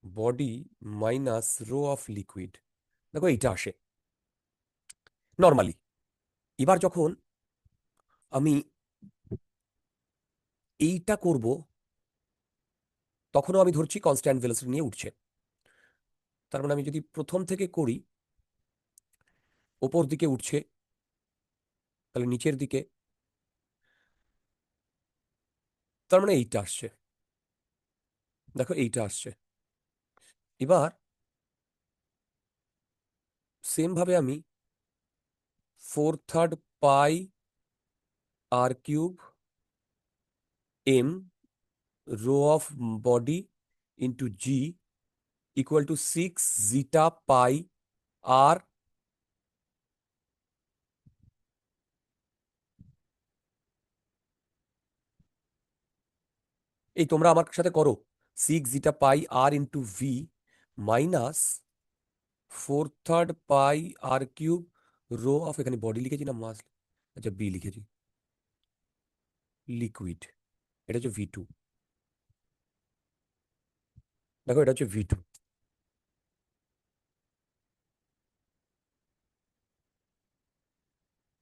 body minus rho of liquid. দেখো এইটা আসে নর্মালি। এবার যখন আমি এইটা করব, তখনও আমি ধরছি কনস্ট্যান্ট ভেলোসিটি নিয়ে উঠছে। তার মানে আমি যদি প্রথম থেকে করি, ওপর দিকে উঠছে, তাহলে নিচের দিকে, তার মানে এইটা আসছে। দেখো এইটা আসছে। এবার সেম ভাবে আমি 4/3 pi R cube m rho of body into g equal to 6 zeta pi r এই তোমরা আমার সাথে করো, 6 zeta pi r into v minus 4/3 pi R cube rho of, এখানে বডি লিখেছি না মাস, আচ্ছা বি লিখেছি, লিকুইড, এটা হচ্ছে V2। দেখো এটা হচ্ছে V2।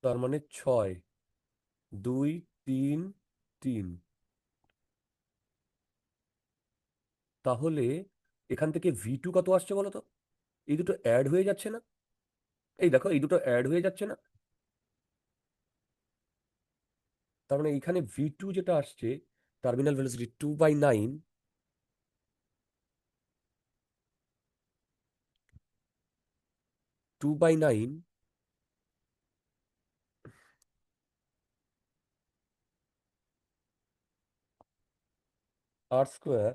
তার মানে 6 2 3 3। তাহলে এখান থেকে V2 কত আসছে বলো তো? এই দুটো অ্যাড হয়ে যাচ্ছে না? এই দেখো এই দুটো অ্যাড হয়ে যাচ্ছে না? তার মানে এখানে V2 যেটা আসছে, terminal velocity 2/9 2/9 R square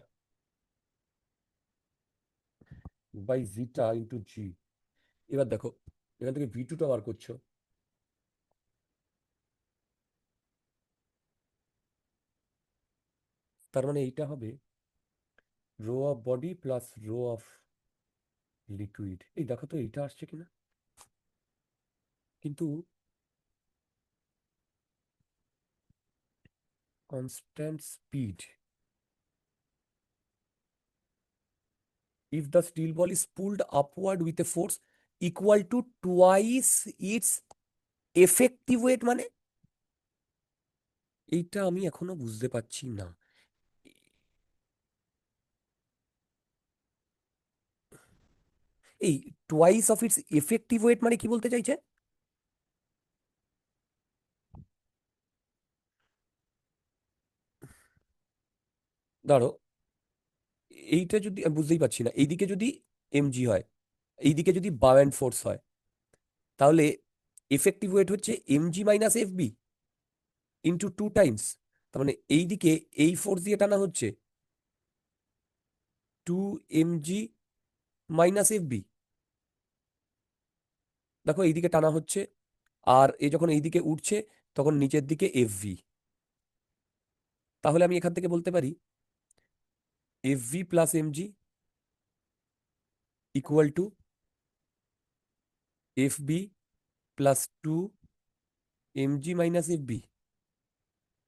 by zeta into g. এবার দেখো এখান থেকে V2টা বার করছো, তার মানে এইটা হবে rho of body plus rho of liquid. এই দেখো তো এইটা আসছে কিনা। কিন্তু constant speed, if the steel ball is pulled upward with a force equal to twice its effective weight, মানে এইটা আমি এখনো বুঝতে পারছি না। এই twice of its effective weight মানে কি বলতে চাইছে? ধরো এইটা যদি আমি বুঝতেই পারছি না, এইদিকে যদি এমজি হয়, এইদিকে যদি বাউন্ড ফোর্স হয়, তাহলে এফেক্টিভ ওয়েট হচ্ছে mg minus fb into 2 times. তার মানে এইদিকে এই ফোর্স দিয়ে টানা হচ্ছে 2 mg মাইনাস এফবি। দেখো এইদিকে টানা হচ্ছে, আর এ যখন এইদিকে উঠছে তখন নিচের দিকে এফভি। তাহলে আমি এখান থেকে বলতে পারি fv plus mg equal to fb plus 2 mg minus fb,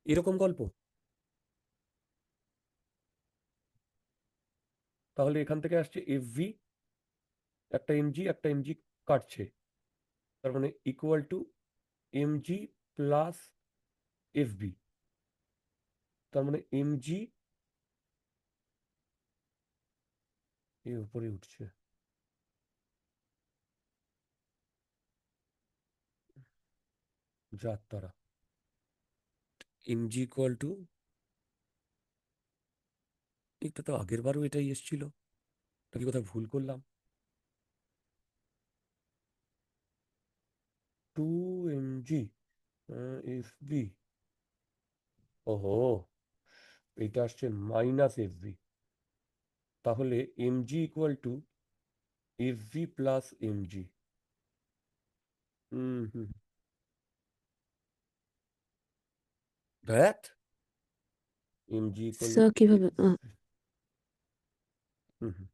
এরকম গল্প। তাহলে এখান থেকে আসছে এফভি, একটা এমজি কাটছে, তার মানে equal to mg plus fb, তার মানে এমজি এর উপরে উঠছে। যার তারা এমজি ইকুয়াল টু, এটা তো আগের বারও এটাই এসেছিল, নাকি কোথাও ভুল করলাম? 2 mg এফবি, ওহো এটা আসছে মাইনাস এফবি, তাহলে mg equal to fb plus mg. Hmm, that mg equal sir কিভাবে হুম হুম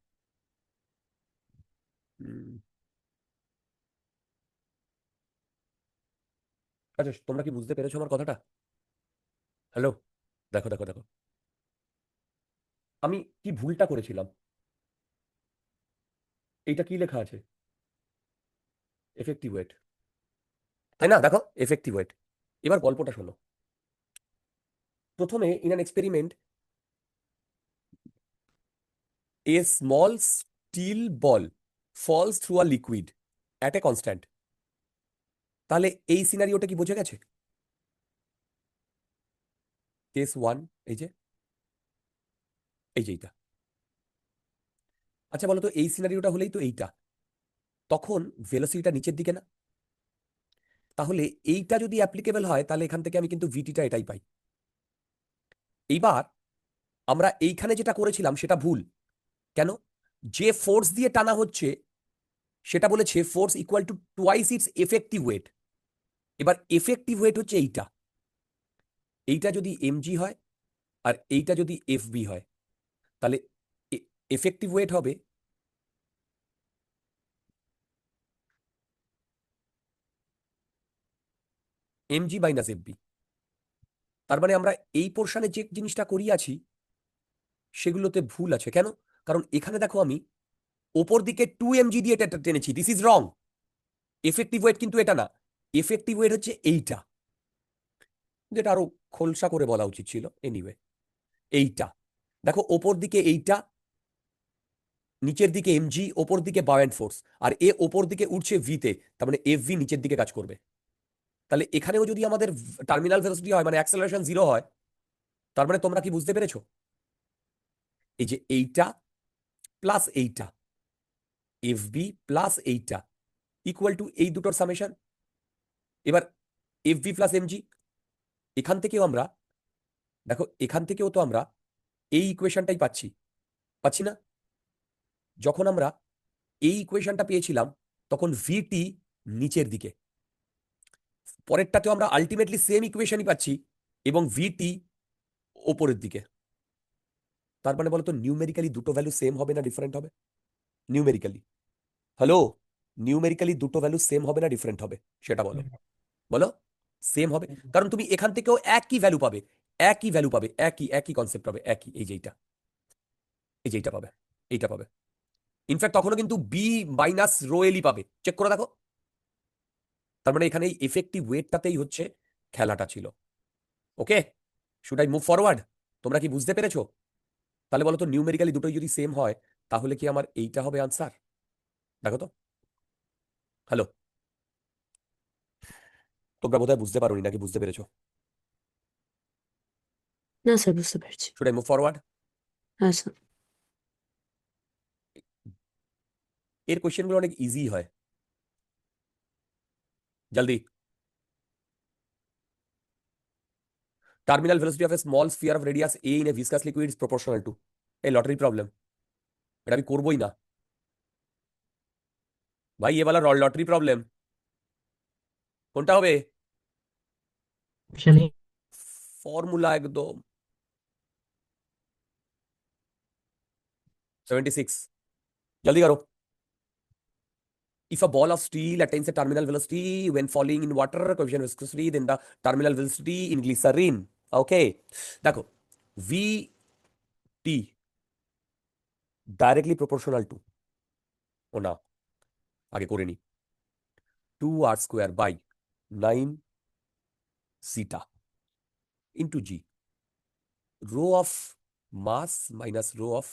হুম। আচ্ছা তোমরা কি বুঝতে পেরেছো আমার কথাটা? হ্যালো, দেখো দেখো দেখো, আমি কি ভুলটা করেছিলাম? এইটা কি লেখা আছে? এফেক্টিভ ওয়েট, তাই না? দেখো এফেক্টিভ ওয়েট। এবার গল্পটা শোনো, প্রথমে in an experiment a small steel ball falls through a liquid at a constant. তাহলে এই সিনারিওটা কি বোঝা গেছে? কেস 1 এই যে এইটা। আচ্ছা বলো তো এই সিনারিওটা হলেই তো এইটা, তখন ভেলোসিটিটা নিচের দিকে না? তাহলে এইটা যদি অ্যাপ্লিকেবল হয় তাহলে এখান থেকে আমি কিন্তু ভিটিটা এটাই পাই। এইবার আমরা এইখানে যেটা করেছিলাম সেটা ভুল। কেন? যে ফোর্স দিয়ে টানা হচ্ছে সেটা বলেছে force equal to twice its effective weight. এবার এফেক্টিভ ওয়েট হচ্ছে এইটা যদি এমজি হয় আর এইটা যদি এফবি হয়, তাহলে এফেক্টিভ ওয়েট হবে এমজি মাইনাস এফবি। তার মানে আমরা এই পোর্শনে যে জিনিসটা করিয়াছি সেগুলোতে ভুল আছে। কেন? কারণ এখানে দেখো আমি ওপর দিকে 2 mg দিয়ে এটা টেনেছি, this is wrong. Effective weight কিন্তু এটা না, এফেক্টিভ ওয়েট হচ্ছে এইটা, যেটা আরো খোলসা করে বলা উচিত ছিল। এনিওয়ে এইটা দেখো, ওপর দিকে এইটা, নিচের দিকে এমজি, ওপর দিকে বায়ান্ট ফোর্স, আর এ ওপর দিকে উঠছে ভিতে, তার মানে এফ ভি নিচের দিকে কাজ করবে। তাহলে এখানেও যদি আমাদের টার্মিনাল ভেলোসিটি হয় মানে অ্যাক্সেলারেশন 0 হয়, তার মানে তোমরা কি বুঝতে পেরেছো? এই যে এইটা প্লাস এইটা, এফ বি প্লাস এইটা ইকুয়াল টু এই দুটোর সামেশন। এবার এফ বি প্লাস এমজি, এখান থেকেও আমরা দেখো, এখান থেকেও তো আমরা এই ইকুয়েশনটাই পাচ্ছি না? যখন আমরা এই ইকুয়েশনটা পেয়েছিলাম তখন ভিটি নিচের দিকে, পরেরটাতেও আমরা আলটিমেটলি সেম ইকুয়েশনই পাচ্ছি এবং ভিটি ওপরের দিকে। তার মানে বলতো নিউমেরিক্যালি দুটো ভ্যালু সেম হবে না ডিফারেন্ট হবে? নিউমেরিক্যালি, হ্যালো, নিউমেরিক্যালি দুটো ভ্যালু সেম হবে না ডিফারেন্ট হবে? সেটা বলো, বলো। সেম হবে, কারণ তুমি এখান থেকেও একই ভ্যালু পাবে, একই কনসেপ্ট পাবে, একই এই যে এইটা পাবে, এইটা পাবে। ইনফ্যাক্ট তখনও কিন্তু বি মাইনাস রো এলই পাবে, চেক করে দেখো। তার মানে এখানে এই এফেক্টিভ ওয়েটটাতেই হচ্ছে খেলাটা ছিল। ওকে, শুড আই মুভ ফরওয়ার্ড? তোমরা কি বুঝতে পেরেছো? তাহলে বলো তো নিউমেরিক্যালি দুটোই যদি সেম হয় তাহলে কি আমার এইটা হবে আনসার? দেখো তো, হ্যালো, তোমরা বোধহয় বুঝতে পারোনি, নাকি বুঝতে পেরেছো? না স্যার, বুঝতে পেরেছি। Should I move forward? হ্যাঁ স্যার। এর কোয়েশ্চেনগুলো অনেক ইজি হয়, জলদি। Terminal velocity of a small sphere of radius A in a viscous liquid is proportional to, এই লটারি প্রবলেম, এটা আমি করবোই না ভাই, এ বালা লটারি প্রবলেম। কোনটা হবে? Option A. ফর্মুলা একদম 76, जल्दी करो। If a ball of steel attains a terminal velocity when falling in water, coefficient of viscosity, then the terminal velocity in glycerine. Okay, দেখো VT directly proportional to, ও না, আগে করে নি, 2r square by 9 zeta into G, rho of mass minus rho of,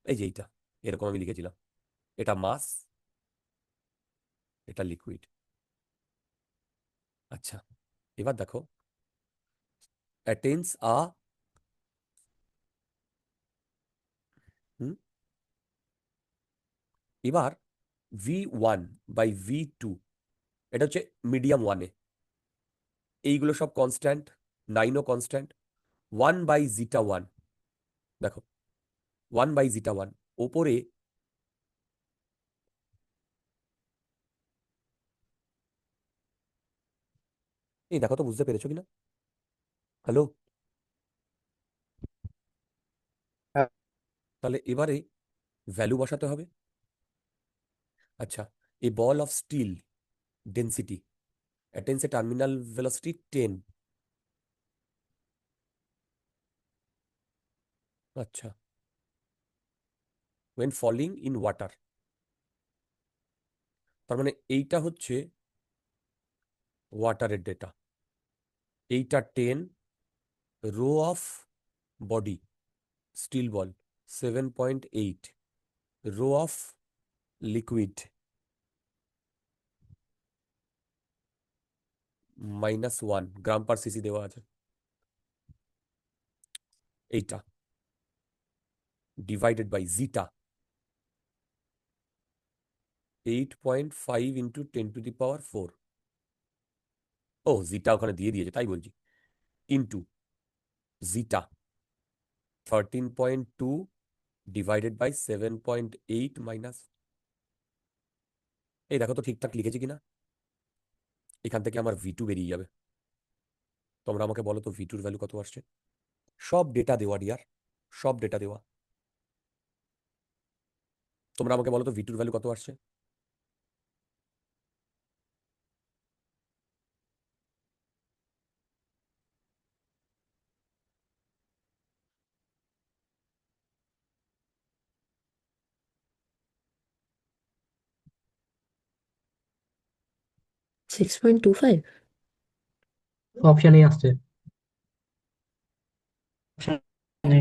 এই যে এইটা এরকম আমি লিখেছিলাম, এটা মাস, এটা লিকুইড। আচ্ছা, এবার দেখো অ্যাটেন্স আ এবার V1 বাই V2, এটা হচ্ছে মিডিয়াম 1-এ, এইগুলো সব কনস্ট্যান্ট, 9ও কনস্ট্যান্ট। 1 বাই জিটা 1, দেখো 1 বাই জিটা 1 ওপরে, এই দেখো তো বুঝতে পেরেছো কিনা? হ্যালো, হ্যাঁ। তাহলে এবারে ভ্যালু বসাতে হবে। আচ্ছা, a ball of steel density attains a terminal velocity 10। আচ্ছা, when falling in water, তার মানে এইটা হচ্ছে ওয়াটারের ডেটা, এইটা 10, rho of body steel ball 7.8, rho of liquid -1 gram per cc দেওয়া আছে, এইটা ডিভাইডেড বাই জিটা 8.5 ইন্টু 10⁴। ও জিটা ওখানে দিয়ে দিয়েছে তাই বলছি, into zeta 13.2 divided by 7.8 minus, এই দেখো তো ঠিকঠাক লিখেছি কিনা। এখান থেকে আমার V2 বেরিয়ে যাবে। তোমরা আমাকে বলো তো V2 এর ভ্যালু কত আসছে। সব ডেটা দেওয়া ডিয়ার, সব ডেটা দেওয়া। তোমরা আমাকে বলো তো V2 এর ভ্যালু কত আসছে। $6.25. অপশন এ আসছে। অপশন এ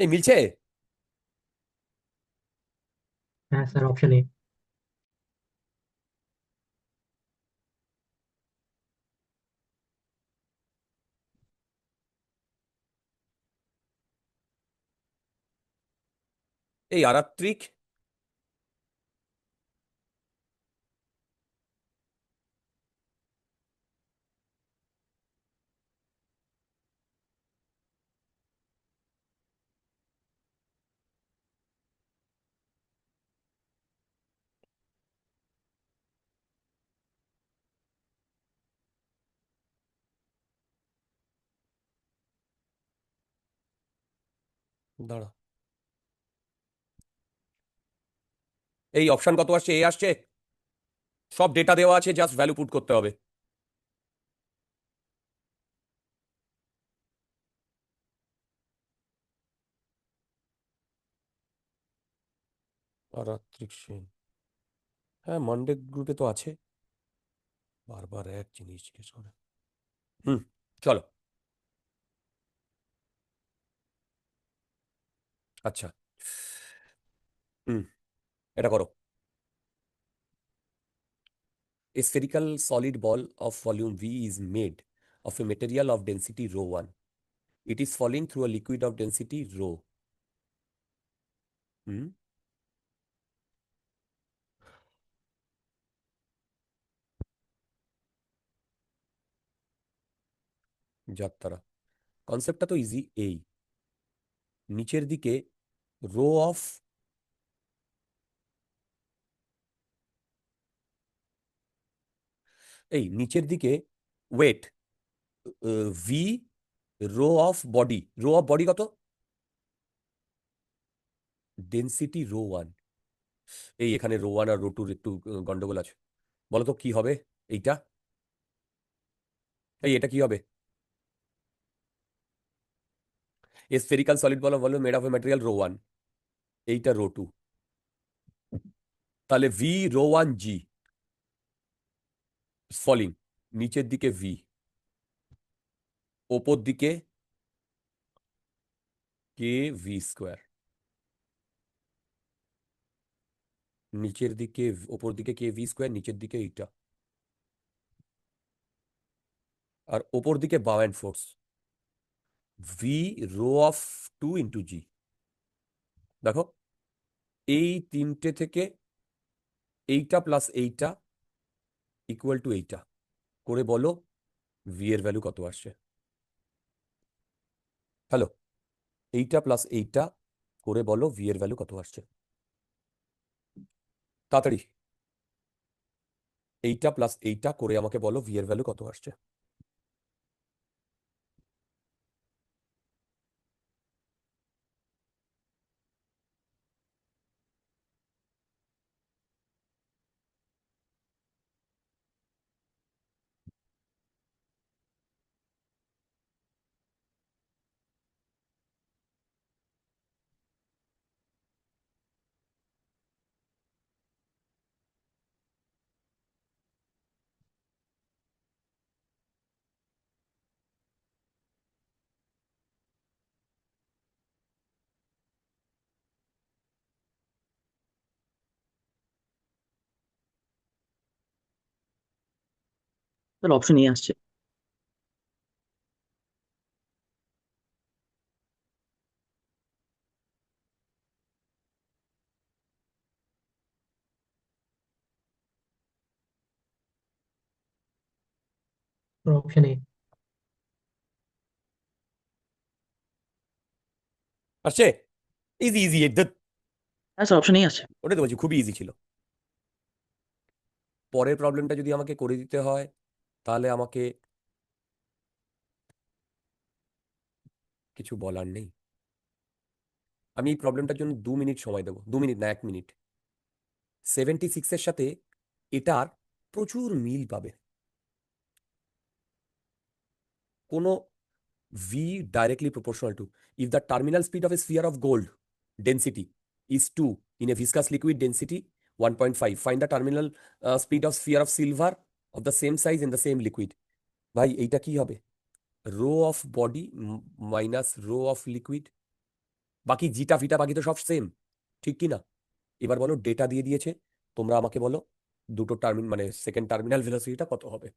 এই মিলছে। হ্যাঁ স্যার, অপশন এ। এই আরাত্রিক দাঁড়া, এই অপশন কত আসছে, এ আসছে। সব ডেটা দেওয়া আছে, জাস্ট ভ্যালু পুট করতে হবে। আরাত্রিক সেন, হ্যাঁ মানডে গ্রুপে তো আছে। বারবার এক জিনিস জিজ্ঞেস করে। হুম, চলো। আচ্ছা, হুম, এটা করো। A spherical solid ball of volume V is made of a material of density ρ1. It is falling through a liquid of density ρ. হুম, যাত্রা কনসেপ্টটা তো ইজি। এই নিচের দিকে রো অফ, এই নিচের দিকে weight v, rho of body, rho of body কত, ডেন্সিটি ρ1। এই এখানে ρ1 আর ρ2 একটু গন্ডগোল আছে। বলো তো কি হবে এইটা, এই এটা কি হবে। এ স্ফেরিক্যাল সলিড বল বলো মেড অফ এ ম্যাটেরিয়াল ρ1, এইটা ρ2। তাহলে ভি ρ1 জি ফলিং, নিচের দিকে ভি, ওপর দিকে কে ভি স্কোয়ার, নিচের দিকে ওপর দিকে কে ভি স্কোয়ার, নিচের দিকে এইটা, আর ওপর দিকে buoyant force v rho of 2 into জি। দেখো এই তিনটে থেকে এইটা প্লাস এইটা ইকুয়াল টু এইটা করে বলো ভি এর ভ্যালু কত আসছে। হ্যালো, এইটা প্লাস এইটা করে বলো ভি এর ভ্যালু কত আসছে। তাড়াতাড়ি, এইটা প্লাস এইটা করে আমাকে বলো ভি এর ভ্যালু কত আসছে। স্যার অপশন এ আসছে। Sir, option A. আসছে? ইজি ইজি, হ্যাঁ স্যার অপশন এ আছে। ওটাই তো বলছি, খুবই ইজি ছিল। পরের প্রবলেমটা যদি আমাকে করে দিতে হয় তাহলে আমাকে কিছু বলার নেই। আমি এই প্রবলেমটার জন্য 2 মিনিট সময় দেবো, 2 মিনিট না 1 মিনিট। 76-এর সাথে এটার প্রচুর মিল পাবে। কোনো v directly proportional to, if the terminal speed of a sphere of gold density is 2 in a viscous liquid density 1.5, find the terminal speed of sphere of silver of the same size in the same liquid। ভাই এইটা কি হবে? Rho of body minus rho of liquid, বাকি zeta ফিটা বাকি তো সব same, ঠিক কি না? এবার বলো, ডেটা দিয়ে দিয়েছে, তোমরা আমাকে বলো দুটো টার্মিন মানে সেকেন্ড টার্মিনাল ভেলোসিটিটা কত হবে?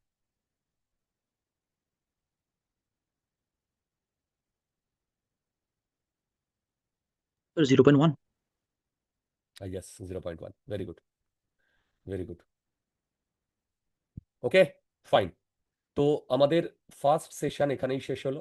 Sir 0.1। Yes, 0.1, very good, very good. Okay, fine. তো আমাদের ফার্স্ট সেশন এখানেই শেষ হলো।